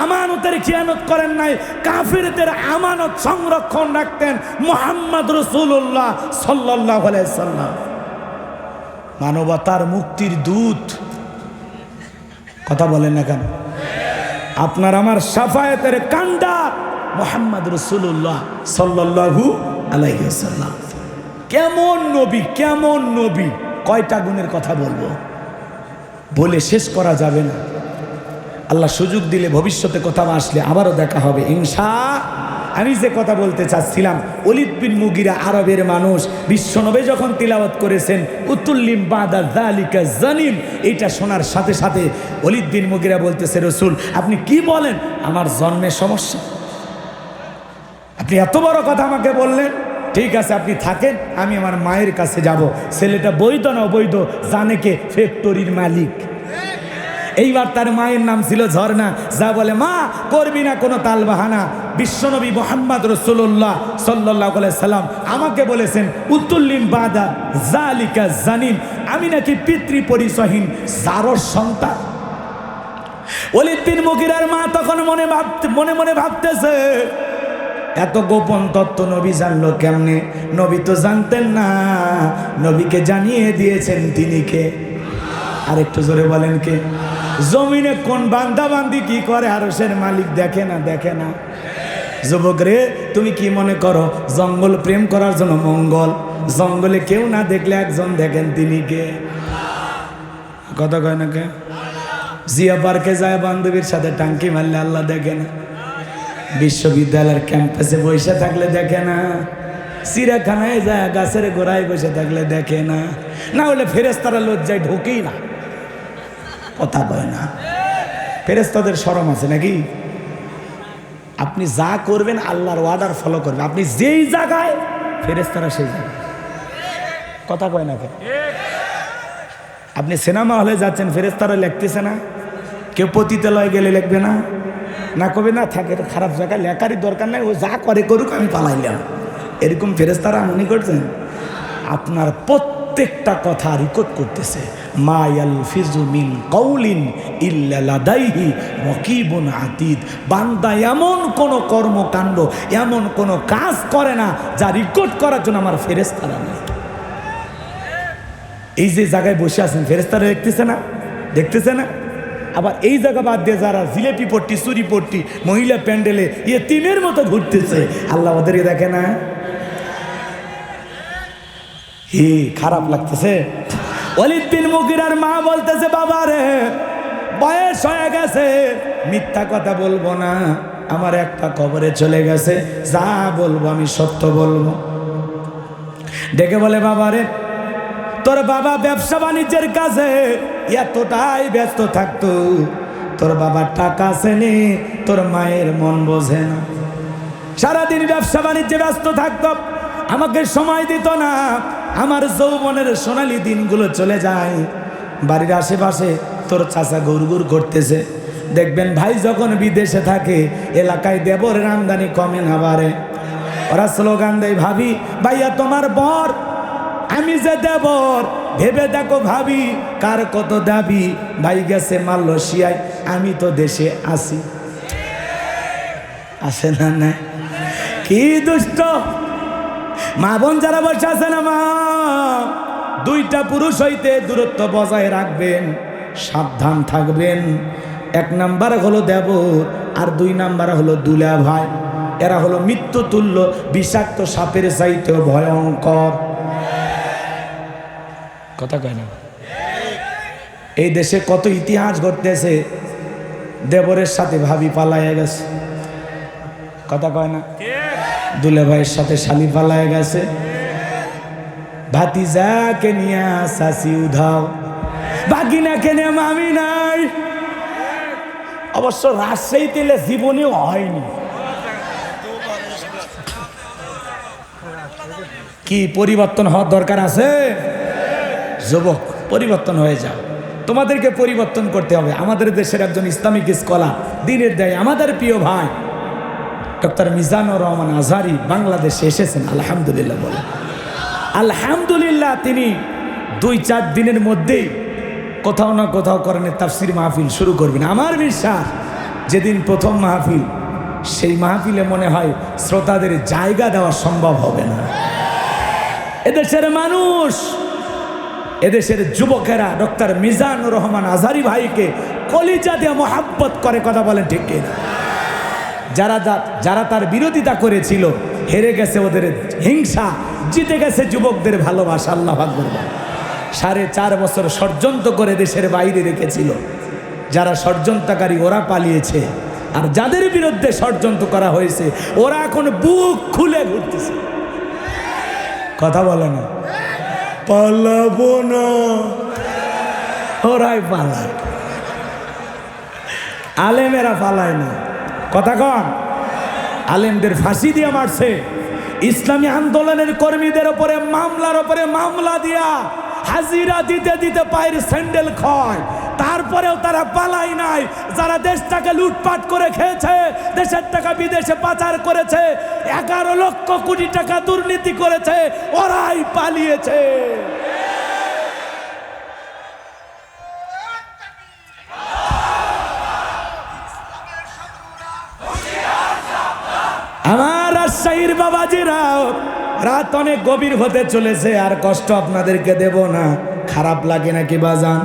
আমানতের খিয়ানত করেন নাই, কাফিরদের আমানত সংরক্ষণ রাখতেন মুহাম্মদ রাসূলুল্লাহ সাল্লাল্লাহু আলাইহি সাল্লাম, মানবতার মুক্তির দূত। কথা বলেন না কেন? আপনার আমার শাফায়াতের কান্ডার মুহাম্মদ রাসূলুল্লাহ সাল্লাল্লাহু আলাইহি ওয়াসাল্লাম। কেমন নবী, কেমন নবী! কয়টা গুণের কথা বলবো, বলে শেষ করা যাবে না। আল্লাহ সুযোগ দিলে ভবিষ্যতে কথা আসলে আবারও দেখা হবে ইনশাআল্লাহ। আমি যে কথা বলতে চাচ্ছিলাম, ওয়ালিদ বিন মুগিরা আরবের মানুষ, বিশ্বনবী যখন তিলাওয়াত করেছেন উতুল্লিম বাদা যালিকা জানিম, এইটা শোনার সাথে সাথে ওয়ালিদ বিন মুগিরা বলতেছে রসুল আপনি কি বলেন, আমার জন্মের সমস্যা, আপনি এত বড় কথা আমাকে বললেন, ঠিক আছে আপনি থাকেন, আমি আমার মায়ের কাছে যাব। ছেলেটা বৈধ না অবৈধ জানে কে? ফ্যাক্টরির মালিক। এইবার তার মায়ের নাম ছিল ঝর্ণা। যা বলে মা করবি না কোনো তালবাহানা, বিশ্বনবী মুহাম্মদ রাসূলুল্লাহ সাল্লাল্লাহু আলাইহি সাল্লাম আমাকে বলেছেন উতুল্লিম বাদা যালিকা জানিম, আমি নাকি পিতৃ পরিচয়হীন জারর সন্তান। ওয়ালিদ বিন মুগিরার মা তখন মনে মনে ভাবতেছে এত গোপন তত্ত্ব নবী জানলো কেমনে? নবী তো জানতেন না, নবীকে জানিয়ে দিয়েছেন তিনি কে? আরেকটু জোরে বলেন কে? জমিনে কোন বান্দা বান্দি কি করে আরশের মালিক দেখে না? দেখে না? যুবক রে, তুমি কি মনে করো জঙ্গল প্রেম করার জন্য মঙ্গল? জঙ্গলে কেউ না দেখলে একজন দেখেন, তিনি কে? কথা কয় না কে? জিয়া পার্কে যায় বান্ধবীর সাথে টাঙ্কি মারলে আল্লাহ দেখে না? বিশ্ববিদ্যালয়ের ক্যাম্পাসে বসে থাকলে দেখে না? চিড়িয়াখানায় যায় গাছের গোড়ায় বসে থাকলে দেখে না? না হলে ফেরেশতারা লজ্জায় ঢোকেই না। কথা বলে না? ফেরেশতাদের শরম আছে নাকি? আপনি যা করবেন আল্লাহর ওয়ার্ডার ফলো করবেন, আপনি যেই জায়গায় ফেরেশতারা সেই জায়গায়। কথা কয় না কেন? আপনি সিনেমা হলে যাচ্ছেন, ফেরেশতারা লিখতেছে না? কেউ পতিতালয়ে গেলে লিখবে না? না কবে না থাকে খারাপ জায়গায় লেখারই দরকার নাই, ও যা করে করুক আমি পালাইলাম, এরকম ফেরেশতারা মনে করছেন? আপনার প্রত্যেকটা কথা রেকর্ড করতেছে। মা ইয়ালফিজু মিন কাউলিন ইল্লা লাদাইহি রাকিবুন আতীদ। বান্দা এমন কোন কর্মকাণ্ড, এমন কোন কাজ করে না যা রেকর্ড করার জন্য আমার ফেরেশতারা নেই। এই যে জায়গায় বসে আছেন ফেরেশতারা দেখতেছে না? আবার এই জায়গা বাদ দিয়ে যারা জিলেপি পট্টি চুরি পট্টি মহিলা প্যান্ডেলে তিমের মতো ঘুরতেছে, আল্লাহ ওদেরকে দেখে না? খারাপ লাগতেছে। ওয়ালিদ বিন মুগিরার মা বলতেছে, বাবা রে বয়স হয়ে গেছে, মিথ্যা কথা বলবো না, আমার একটা কবরে চলে গেছে, যা বলবো আমি সত্য বলবো। ডেকে বলে, বাবা রে তোর বাবা ব্যবসা বাণিজ্যের কাজে এতটাই ব্যস্ত থাকতো, তোর বাবার টাকা আসেনি, তোর মায়ের মন বোঝে না, সারাদিন ব্যবসা বাণিজ্যে ব্যস্ত থাকতো, আমাকে সময় দিত না, আমার যৌবনের সোনালী দিনগুলো চলে যায়। বাড়ির আশেপাশে তোর চাচা গুড়গুড় করতেছে, দেখবেন ভাই যখন বিদেশে থাকে এলাকায় দেবরের আমদানি কমে না বাড়ে, ওরা স্লোগান দেয়, ভাবি ভাইয়া তোমার বর, আমি যে দেবর, ভেবে দেখো ভাবি কার কত দাবি, ভাই গেছে মালয়েশিয়ায়, আমি তো দেশে আসি। আসে না? না কি দুষ্ট মা বোন যারা বসে আছে না, মা দুইটা পুরুষ হইতে দূরত্ব বজায় রাখবেন, সাবধান থাকবেন। 1 নাম্বার হলো দেবর, আর 2 নাম্বার হলো দুলা ভাই। এরা হলো মৃত্যু তুল্য, বিষাক্ত সাপের চাইতেও ভয়ঙ্কর। কথা কয় না? এই দেশে কত ইতিহাস ঘটতেছে, দেবরের সাথে ভাবি পালাইয়া গেছে, কথা কয় না? দুলা ভাইয়ের সাথে শালি পালাইয়া গেছে, ভাতিজাকে নিয়ে শাশি উধাও, বাগিনাকে নিয়ে মামি নাই। অবশ্য রাজশাহী তেলে জীবনেও হয়নি। কি পরিবর্তন হওয়ার দরকার আছে? যুবক পরিবর্তন হয়ে যাও, তোমাদেরকে পরিবর্তন করতে হবে। আমাদের দেশের একজন ইসলামিক স্কলার, দিনের দায়ী, আমাদের প্রিয় ভাই ডক্টর মিজানুর রহমান আজহারি বাংলাদেশে এসেছেন। আলহামদুলিল্লাহ বলে, আলহামদুলিল্লাহ। তিনি 2-4 দিনের মধ্যেই কোথাও না কোথাও করেন তাফসির মাহফিল শুরু করবেন। আমার বিশ্বাস যেদিন প্রথম মাহফিল, সেই মাহফিলে মনে হয় শ্রোতাদের জায়গা দেওয়া সম্ভব হবে না। এদেশের মানুষ, এদেশের যুবকেরা ডক্টর মিজানুর রহমান আজহারি ভাইকে কলিজা দিয়ে মহাব্বত করে, কথা বলেন ঠিক কিনা? যারা তার বিরোধিতা করেছিল হেরে গেছে, ওদের হিংসা জিতে গেছে যুবকদের ভালোবাসা। আল্লাহ আকবার। 4.5 বছর ষড়যন্ত্র করে দেশের বাইরে রেখেছিল, যারা ষড়যন্ত্রকারী ওরা পালিয়েছে, আর যাদের বিরুদ্ধে ষড়যন্ত্র করা হয়েছে ওরা এখন বুক খুলে ঘুরতেছে। কথা বলে না? পালাবো না, ওরাই পালায়, আলেমেরা পালায় না। কথা কন, আলেমদের ফাঁসি দিয়ে মারছে, ইসলামী আন্দোলনের কর্মীদের ওপরে মামলার ওপরে মামলা দিয়া হাজিরা দিতে দিতে পায়ের স্যান্ডেল ক্ষয়, তারপরেও তারা পালাই নাই। যারা দেশটাকে লুটপাট করে খেয়েছে, দেশের টাকা বিদেশে পাচার করেছে, 11 লক্ষ কোটি টাকা দুর্নীতি করেছে, ওরাই পালিয়েছে। আমার রাজশাহীর বাবাজিরাও, রাত অনেক গভীর হতে চলেছে, আর কষ্ট আপনাদেরকে দেব না। খারাপ লাগে নাকি বাজান?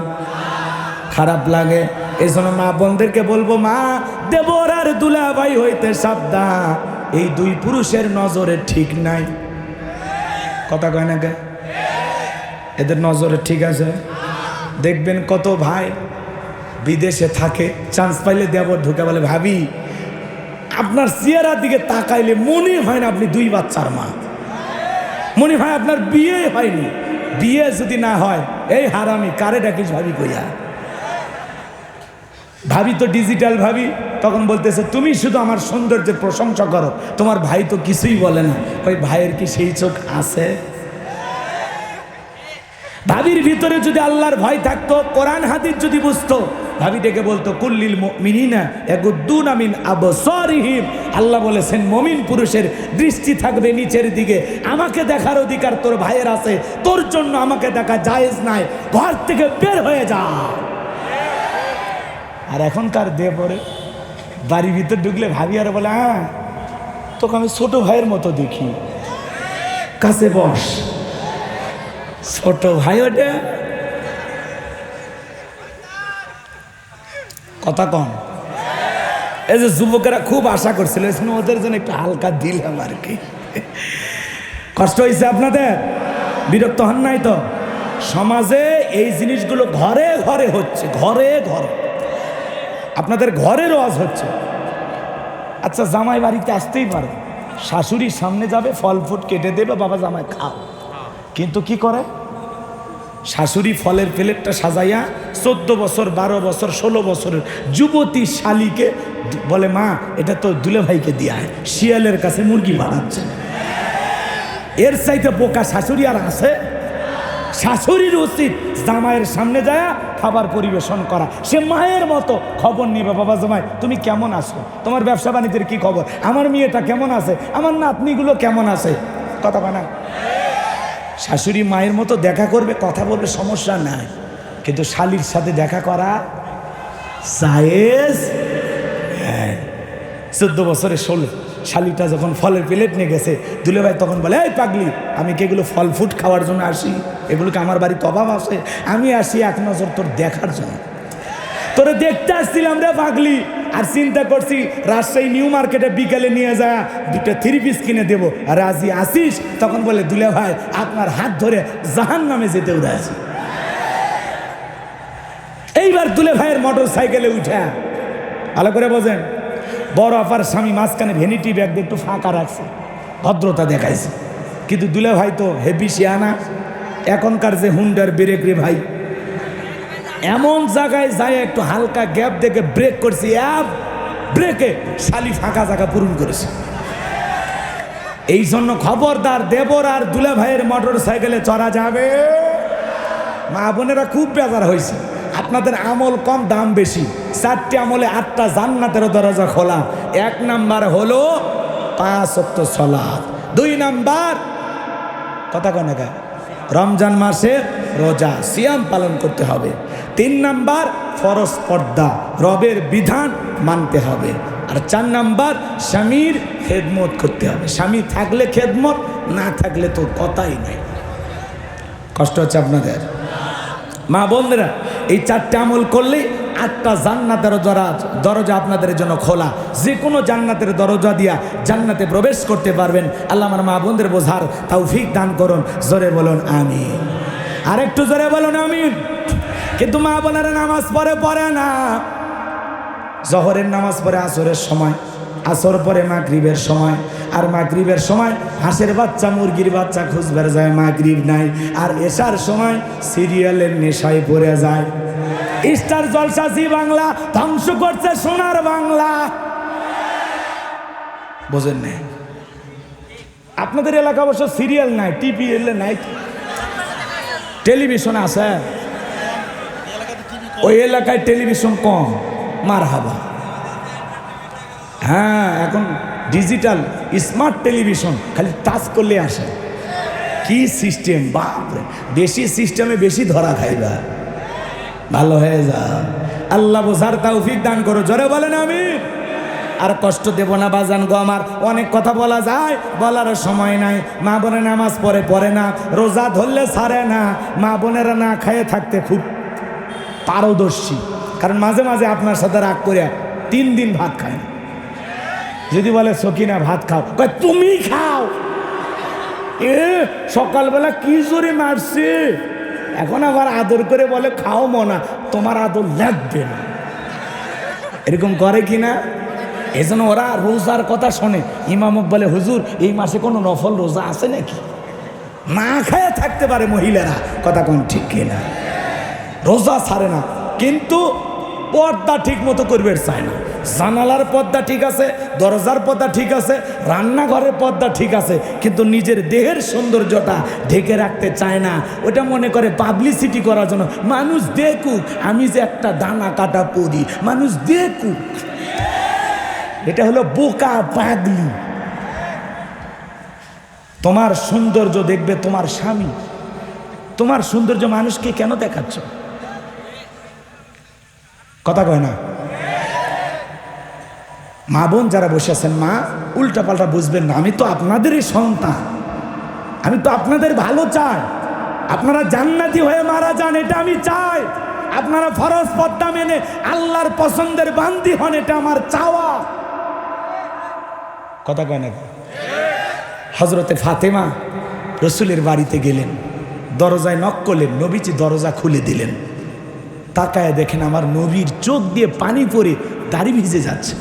খারাপ লাগে। এই জন্য মা বোনদেরকে বলবো, মা দেবর আর দুলাভাই হইতে সাবধান, এই 2 পুরুষের নজরে ঠিক নাই। কথা কয় না কে? এদের নজরে ঠিক আছে? দেখবেন কত ভাই বিদেশে থাকে, চান্স পাইলে দেবর ঢুকে বলে, ভাবি আপনার চেহারার দিকে তাকাইলে মনে হয় না আপনি 2 বাচ্চার মা, মনে হয় আপনার বিয়ে হয়নি। বিয়ে যদি না হয়, এই হারামি কারে ডাকিস ভাবি কইয়া? ভাবি তো ডিজিটাল ভাবি। তখন বলতেছে, তুমি শুধু আমার সৌন্দর্যের প্রশংসা করো, তোমার ভাই তো কিছুই বলে না। ওই ভাইয়ের কি সেই চোখ আছে? ভাবির ভিতরে যদি আল্লাহর ভয় থাকতো, কোরআন হাদিস যদি বুঝতো, ভাবি ডেকে বলতো, কুল্লিল মুমিনিনা ইয়াগুদ্দুনা মিন আবসারিহিম। আল্লাহ বলেছেন মুমিন পুরুষের দৃষ্টি থাকবে নিচের দিকে। আমাকে দেখার অধিকার তোর ভাইয়ের আছে, তোর জন্য আমাকে দেখা জায়েজ নাই, ঘর থেকে বের হয়ে যা। আর এখনকার দেবরে বাড়ির ভিতর ঢুকলে ভাবি আর বলে, হ্যাঁ তোকে আমি ছোট ভাইয়ের মতো দেখি, কাছে বস। ছোট ভাই ওটা কথা কম। এই যে যুবকেরা খুব আশা করছিল, ওদের জন্য একটু হালকা দিলাম আর কি। কষ্ট হয়েছে আপনাদের? বিরক্ত হন নাই তো? সমাজে এই জিনিসগুলো ঘরে ঘরে হচ্ছে, ঘরে ঘরে। আপনাদের ঘরে রোয়াজ হচ্ছে। আচ্ছা, জামাই বাড়িতে আসতেই পারে, শাশুড়ির সামনে যাবে, ফল ফুট কেটে দেবে, বাবা জামাই খাও। কিন্তু কি করে? শাশুড়ি ফলের প্লেটটা সাজাইয়া 14 বছর 12 বছর 16 বছরের যুবতী শালিকে বলে, মা এটা তো দুলে ভাইকে দিয়া, শিয়ালের কাছে মুরগি বানাচ্ছে। এর চাইতে বোকা শাশুড়ি আর আছে? শাশুড়ির উচিত জামাইয়ের সামনে যায় খাবার পরিবেশন করা। সে মায়ের মতো খবর নিবে, বাবা জামাই তুমি কেমন আছো, তোমার ব্যবসা বাণিজ্যের কি খবর, আমার মেয়েটা কেমন আছে, আমার নাতনিগুলো কেমন আছে। কথা বলে না? শাশুড়ি মায়ের মতো দেখা করবে, কথা বলবে, সমস্যা নাই। কিন্তু শালির সাথে দেখা করা জায়েজ? হ্যাঁ। 14 বছরে 16 শালিটা যখন ফলের প্লেট নিয়ে গেছে, দুলে ভাই তখন বলে, এই পাগলি, আমি কি এগুলো ফল ফুট খাওয়ার জন্য আসি? এগুলোকে আমার বাড়িতে অভাব আছে? আমি আসি এক নজর তোর দেখার জন্য, তোরে দেখতে আসছিলাম রে পাগলি। আর চিন্তা করছি রাজশাহী নিউ মার্কেটে বিকালে নিয়ে যায় 2টা 3 পিস কিনে দেবো, রাজি আসিস? তখন বলে, দুলে ভাই আপনার হাত ধরে জাহান্নামে যেতে উড়াইছি। এইবার দুলে ভাইয়ের মোটর সাইকেলে উঠা, ভালো করে বোঝেন, বড় আপার স্বামী মাঝখানে ভ্যানিটি ব্যাগ দিয়ে একটু ফাঁকা রাখছে, ভদ্রতা দেখাইছে। কিন্তু দুলে ভাই তো হেভি শিয়ানা, এখনকার যে হুন্ডার ব্রেক রে ভাই, এমন জায়গায় যায় একটু হালকা গ্যাপ দেখে ব্রেক করছি, ব্রেকে শালি ফাঁকা জায়গা পূরণ করেছে। এই জন্য খবরদার, দেবর আর দুলে ভাইয়ের মোটর সাইকেলে চড়া যাবে। মা বোনেরা খুব বেজার হয়েছে, আপনাদের আমল কম, দাম বেশি। 4টি আমলে 8টা জান্নাতের দরজা খোলা। 1 নাম্বার হলো 5 ওয়াক্ত সালাত। 2 নাম্বার, কথা কয় না, রমজান মাসে রোজা সিয়াম পালন করতে হবে। 3 নাম্বার ফরজ পর্দা, রবের বিধান মানতে হবে। আর 4 নাম্বার স্বামীর খেদমত করতে হবে। স্বামী থাকলে খেদমত, না থাকলে তো কথাই নাই। কষ্ট হচ্ছে আপনাদের? মা বোনেরা, এই 4টে আমল করলে 8টা জান্নাতের দরজা আপনাদের জন্য খোলা। যে কোনো জান্নাতের দরজা দিয়া জান্নাতে প্রবেশ করতে পারবেন। আল্লাহ আমার মা বোনদের বোঝার তৌফিক দান করুন। জোরে বলুন আমিন। আর একটু জোরে বলুন আমিন। কিন্তু মা বোনেরা নামাজ পড়ে না। জহরের নামাজ পড়ে আসরের সময়, আসর পরে মাগরিবের সময়, আর মাগরিবের সময় হাঁসের বাচ্চা মুরগির বাচ্চা খুঁজবার যায়, মাগরিব নাই। আর এশার সময় সিরিয়ালের নেশায় পড়ে যায়। স্টার জলসা জি বাংলা ধ্বংস করছে সোনার বাংলা। বোঝেন না? আপনাদের এলাকা অবশ্য সিরিয়াল নাই, টিভি নাই, টেলিভিশন আছে। ওই এলাকায় টেলিভিশন কম, মার হাবা। হ্যাঁ, এখন ডিজিটাল স্মার্ট টেলিভিশন, খালি টাচ করলে আসে। কি সিস্টেম, বাপরে! বেশি সিস্টেমে বেশি ধরা খাইবা, ভালো হয়ে যা। আল্লাহ বোঝার তৌফিক দান করো। জোরে বলেন আমিন। আর কষ্ট দেব না বাজান গো আমার, অনেক কথা বলা যায়, বলার সময় নাই। মা বোনের নামাজ পড়ে না, রোজা ধরলে ছাড়ে না। মা বোনেরা না খায়ে থাকতে খুব পারদর্শী, কারণ মাঝে মাঝে আপনার সাথে রাগ করে 3 দিন ভাত খায় না। যদি বলে সকিনা ভাত খাও, তুমি খাও। সকালবেলা কি জোরে মারছে, এখন আবার আদর করে বলে খাও মনা, তোমার আদর লাগবে না। এরকম করে কিনা? এই জন্য ওরা রোজার কথা শোনে। ইমামক বলে, হুজুর এই মাসে কোনো নফল রোজা আছে নাকি? না খায় থাকতে পারে মহিলারা, কথা কোন ঠিক কিনা? রোজা ছাড়ে না, কিন্তু পর্দা ঠিক মতো করবে চায় না। জানালার পর্দা ঠিক আছে, দরজার পর্দা ঠিক আছে, রান্নাঘরের পর্দা ঠিক আছে, কিন্তু নিজের দেহের সৌন্দর্যটা ঢেকে রাখতে চায় না। ওটা মনে করে পাবলিসিটি করার জন্য, মানুষ দেখুক আমি যে একটা দানা কাটা পরি, মানুষ দেখুক। এটা হলো বোকা পাগলি। তোমার সৌন্দর্য দেখবে তোমার স্বামী, তোমার সৌন্দর্য মানুষকে কেন দেখাচ্ছ? কথা কয় না? মা বোন যারা বসে আছেন, মা উল্টা পাল্টা বুঝবেন না। আমি তো আপনাদেরই সন্তান, আমি তো আপনাদের ভালো চাই, আপনারা জান্নাতি হয়ে মারা যান, এটা আমি চাই। আপনারা ফরজ পর্দা মেনে আল্লাহর পছন্দের বান্দি হন, এটা আমার চাওয়া। কথা কয় না? হযরতে ফাতেমা রসুলের বাড়িতে গেলেন, দরজায় নক করলেন, নবীজি দরজা খুলে দিলেন। তাকায় দেখেন আমার নবীর চোখ দিয়ে পানি পড়ে দাড়ি ভিজে যাচ্ছে।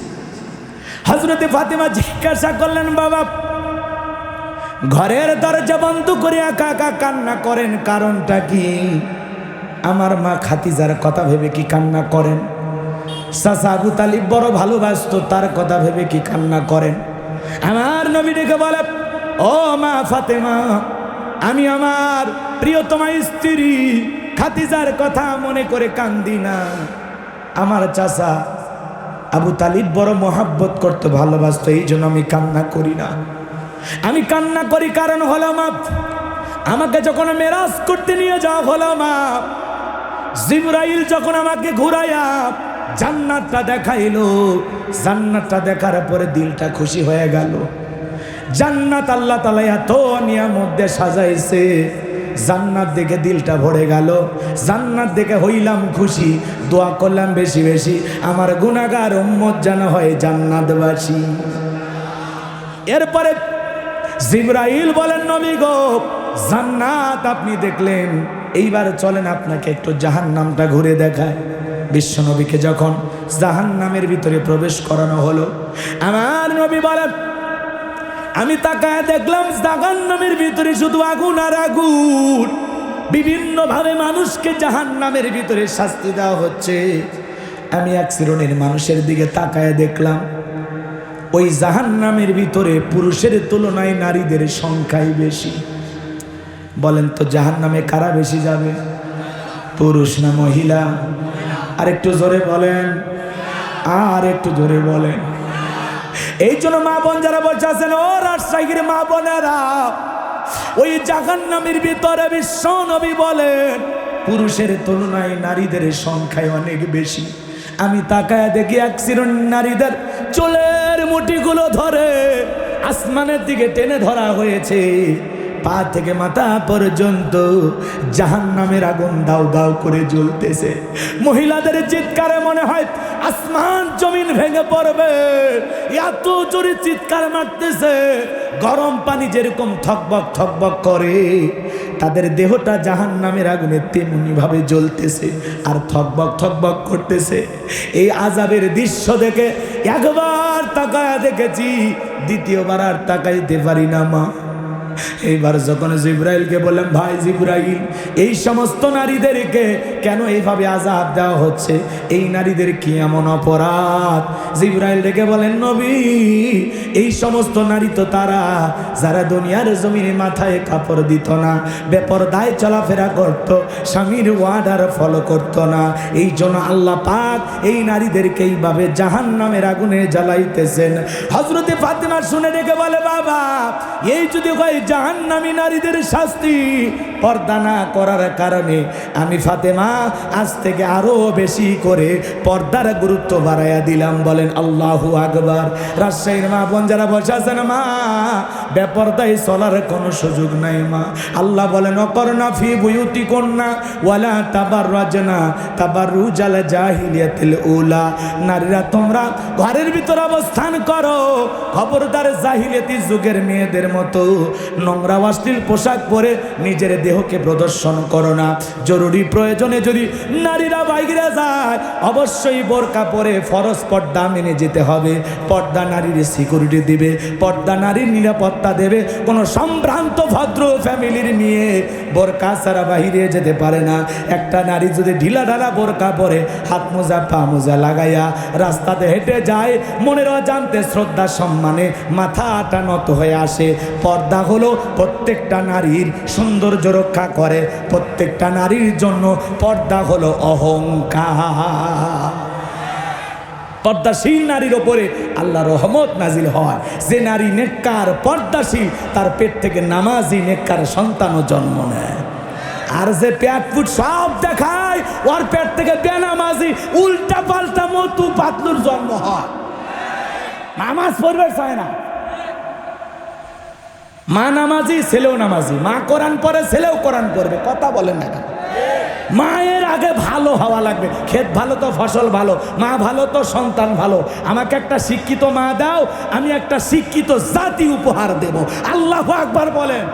হযরতে ফাতেমা জিজ্ঞাসা করলেন, বাবা ঘরের দরজা বন্ধ করে একা একা কান্না করেন, কারণটা কি? আমার মা খাদিজার কথা ভেবে কি কান্না করেন? চাচা আবু তালিব বড় ভালোবাসতো, তার কথা ভেবে কি কান্না করেন? আমার নবী ডেকে বলে, ও মা ফাতেমা, আমি আমার প্রিয়তমা স্ত্রী খাদিজার কথা মনে করে কান্দি না। আমার চাচা আবু তালিব বড় মহাব্বত করতে ভালোবাসতো, এই জন্য আমি কান্না করি না। আমি কান্না করি কারণ হলো মা, আমাকে যখন মেরাজ করতে নিয়ে যাওয়া হলো মা, জিবরাইল যখন আমাকে ঘুরাইয়া জান্নাতটা দেখাইলো, জান্নাতটা দেখার পরে দিলটা খুশি হয়ে গেল। জান্নাত আল্লাহ তাআলা এত নিয়ামত দিয়ে সাজাইছে, জান্নাত দেখে দিলটা ভরে গেল। জান্নাত দেখে হইলাম খুশি, দোয়া করলাম বেশি বেশি আমার গুনাহগার উম্মত যেন হয় জান্নাতবাসী। এরপরে জিবরাইল বলেন, নবী গো জান্নাত আপনি দেখলেন, এইবার চলেন আপনাকে একটু জাহান্নামটা ঘুরে দেখায়। বিশ্বনবীকে যখন জাহান্নামের ভিতরে প্রবেশ করানো হলো, আমার নবী বলেন, আমি তাকায় দেখলাম জাহান্নামের ভিতরে শুধু আগুন আর আগুন। বিভিন্ন ভাবে মানুষকে জাহান্নামের ভিতরে শাস্তি দেওয়া হচ্ছে। আমি এক শ্রেণীর মানুষের দিকে তাকায় দেখলাম, ওই জাহান্নামের ভিতরে পুরুষের তুলনায় নারীদের সংখ্যাই বেশি। বলেন তো জাহান্নামে কারা বেশি যাবে, পুরুষ না মহিলা? আর একটু জোরে বলেন, আর একটু জোরে বলেন। এই জন্য মা বোন যারা বসে আছেন, ও রাজশাহীর মা বোনেরা, ওই জাহান্নামের ভিতরে বিশ্ব নবী বলেন পুরুষের তুলনায় নারীদের সংখ্যায় অনেক বেশি। আমি তাকায় দেখি এক শ্রেণীর নারীদের চুলের মুঠিগুলো ধরে আসমানের দিকে টেনে ধরা হয়েছে, পা থেকে মাথা পর্যন্ত জাহান্নামের আগুন দাউ দাউ করে জ্বলতেছে। মহিলাদের চিৎকারে মনে হয় আসমান জমিন ভেঙে পড়বে, এত জোরে চিৎকার মারতেছে। গরম পানি যেরকম থকবক থকবক করে, তাদের দেহটা জাহান্নামের আগুনে তেমনি ভাবে জ্বলতেছে আর থকবক থকবক করতেছে। এই আযাবের দৃশ্য দেখে একবার তাকায়া দেখেছি, দ্বিতীয়বার আর তাকাইতে পারি না মা। এইবার যখন জিবরাইলকে বললাম, ভাই জিবরাইল, এই সমস্ত নারীদেরকে কেন এইভাবে আযাব দেওয়া হচ্ছে? এই নারীদের কি এমন অপরাধ? জিবরাইল ডেকে বলেন, নবী, এই সমস্ত নারী তো তারা যারা দুনিয়ার জমিনে মাথায় কাপড় দিত না, বেপরদায় চলাফেরা করত, স্বামীর ওয়ার্ডার ফলো করত না। এই জন্য আল্লাহ পাক এই নারীদেরকে এইভাবে জাহান্নামের আগুনে জ্বালাইতেছেন। হযরতে ফাতেমা শুনে ডেকে বলে, বাবা, এই যদি হয় জাহান্নামী নারীদের শাস্তি পর্দা না করার কারণে, আমি ফাতেমা আজ থেকে আরো বেশি করে পর্দার গুরুত্ব বাড়াইয়া দিলাম। বলেন আল্লাহু আকবার। রাজশাহীর মা বোন যারা বসে আছেন, মা বেপরদায় চলার কোনো সুযোগ নাই মা। আল্লাহ বলেন, অকরনা ফি বুয়ুতিকুন্না ওয়ালা তাবাররাজনা তাবাররুজাল জাহিলিয়াতিল উলা। নারীরা তোমরা ঘরের ভিতর অবস্থান করো, খবরদার জাহিলিয়াতি যুগের মেয়েদের মতো নোংরা অশ্লীল পোশাক পরে নিজের দেহকে প্রদর্শন করো না। জরুরি প্রয়োজনে যদি নারীরা বাইরে যায়, অবশ্যই বোরকা পরে ফরজ পর্দা মেনে যেতে হবে। পর্দা নারীর সিকিউরিটি দিবে, পর্দা নারীর নিরাপত্তা দেবে। কোনো সম্ভ্রান্ত ভদ্র ফ্যামিলির মেয়ে বোরকা ছাড়া বাইরে যেতে পারে না। একটা নারী যদি ঢিলা ঢালা বোরকা পরে, হাত মোজা পা মোজা লাগাইয়া রাস্তাতে হেঁটে যায়, মনের অজান্তে শ্রদ্ধা সম্মানে মাথাটা নত হয়ে আসে। পর্দা হলো প্রত্যেকটা নারীর সৌন্দর্য রক্ষা করে, প্রত্যেকটা নারীর জন্য পর্দা হলো অহংকার। পর্দাশীল নারীর ওপরে আল্লাহ রহমত নাজিল হয়। যে নারী নেককার পর্দাশীল, তার পেট থেকে নামাজি নেককার সন্তানও জন্ম নেয়। আর যে পেট ফুট সব দেখায়, ওর পেট থেকে বেনামাজি উল্টা পাল্টা মতু পাতলুর জন্ম হয়। নামাজ পড়বে চায় না। মা নামাজি, ছেলেও নামাজি। মা কোরআন পড়ে, ছেলেও কোরআন পড়বে। কথা বলেন না কেন? মায়ের আগে ভালো হওয়া লাগবে। ক্ষেত ভালো তো ফসল ভালো, মা ভালো তো সন্তান ভালো। আমাকে একটা শিক্ষিত মা দাও, আমি একটা শিক্ষিত জাতি উপহার দেব। আল্লাহু আকবার বলেন।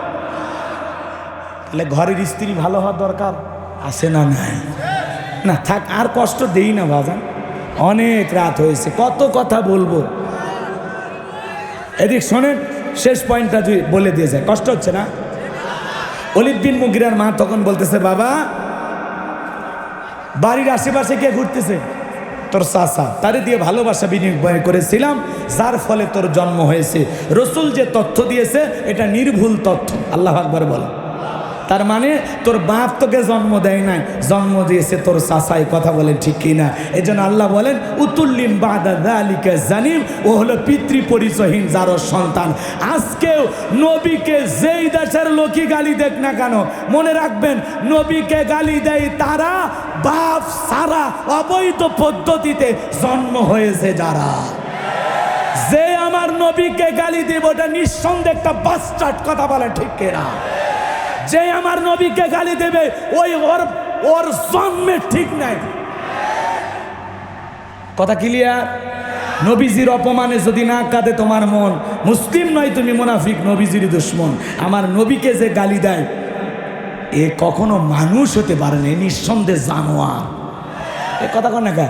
তাহলে ঘরের স্ত্রী ভালো হওয়ার দরকার আছে না নাই? না থাক, আর কষ্ট দেই না বাজান, অনেক রাত হয়েছে, কত কথা বলবো। এদিক শোনেন, শেষ পয়েন্টটা বলে দিয়ে যায়, কষ্ট হচ্ছে না? ওলীদ বিন মুগিরার মা তখন বলতেছে, বাবা বাড়ির আশেপাশে কে ঘুরতেছে? তোর চাচা, তারে দিয়ে ভালোবাসা বিনিময় করেছিলাম, যার ফলে তোর জন্ম হয়েছে। রসুল যে তথ্য দিয়েছে এটা নির্ভুল তথ্য। আল্লাহু আকবার বলো। তার মানে তোর বাপ তোকে জন্ম দেয় নাই, জন্ম দিয়েছে তোর চাচাই। কথা বলেন ঠিক কিনা? এই জন্য আল্লাহ বলেন উতুল্লিম বাদা যালিকা জানিম, ও হলো পিতৃ পরিচয়হীন যারও সন্তান। আজকেও নবীকে যেই দেশের লোকই গালি দেখ না কেন, মনে রাখবেন নবীকে গালি দেয় তারা বাপ সারা অবৈধ পদ্ধতিতে জন্ম হয়েছে যারা। যে আমার নবীকে গালি দেব ওটা নিঃসন্দেহে একটা বাস্টার্ড। কথা বলে ঠিক কিনা? যে আমার নবীকে গালি দেবে ওই ওর জন্মের ঠিক নাই। কথা ক্লিয়ার? নবীজির অপমানে যদি না কাঁদে তোমার মন, মুসলিম নয় তুমি মুনাফিক, নবীজির দুশ্মন। আমার নবীকে যে গালি দেয় এ কখনো মানুষ হতে পারে না, নিঃসন্দেহে জানোয়ার। এ কথা কন না কে?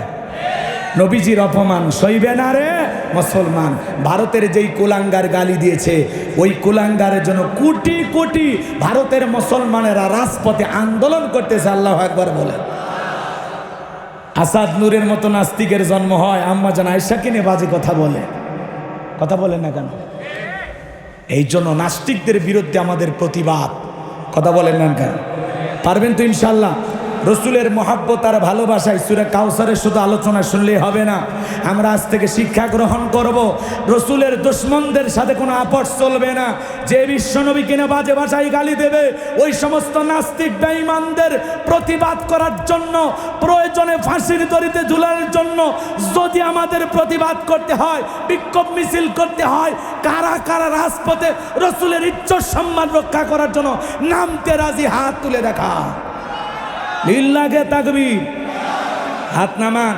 নবীজির অপমান সইবে না রে মুসলমান। ভারতের যেই কুলাঙ্গার গালি দিয়েছে ওই কুলাঙ্গারের জন্য কোটি কোটি ভারতের মুসলমানেরা রাজপথে আন্দোলন করতেছে। আল্লাহু আকবার বলে। আসাদ নূরের মতো নাস্তিকের জন্ম হয়, আম্মা জান আয়েশাকে নিয়ে বাজে কথা বলে। কথা বলেন না কেন? এই জন্য নাস্তিকদের বিরুদ্ধে আমাদের প্রতিবাদ। কথা বলেন না কেন? পারবেন তো ইনশাল্লাহ? রসুলের মহাব্বত আর ভালোবাসায় সূরা কাউসারের শুধু আলোচনা শুনলেই হবে না, আমরা আজ থেকে শিক্ষা গ্রহণ করব। রসুলের দুশমনদের সাথে কোনো আপোষ চলবে না। যে বিশ্বনবী কিনা বাজে ভাষায় গালি দেবে ওই সমস্ত নাস্তিক বেঈমানদের প্রতিবাদ করার জন্য, প্রয়োজনে ফাঁসির দড়িতে ঝুলানোর জন্য যদি আমাদের প্রতিবাদ করতে হয়, বিক্ষোভ মিছিল করতে হয়, কারা কারা রাজপথে রসুলের ইজ্জত সম্মান রক্ষা করার জন্য নামতে রাজি? হাত তুলে দেখা। লিল্লাহে তাকবীর। হাত নামান।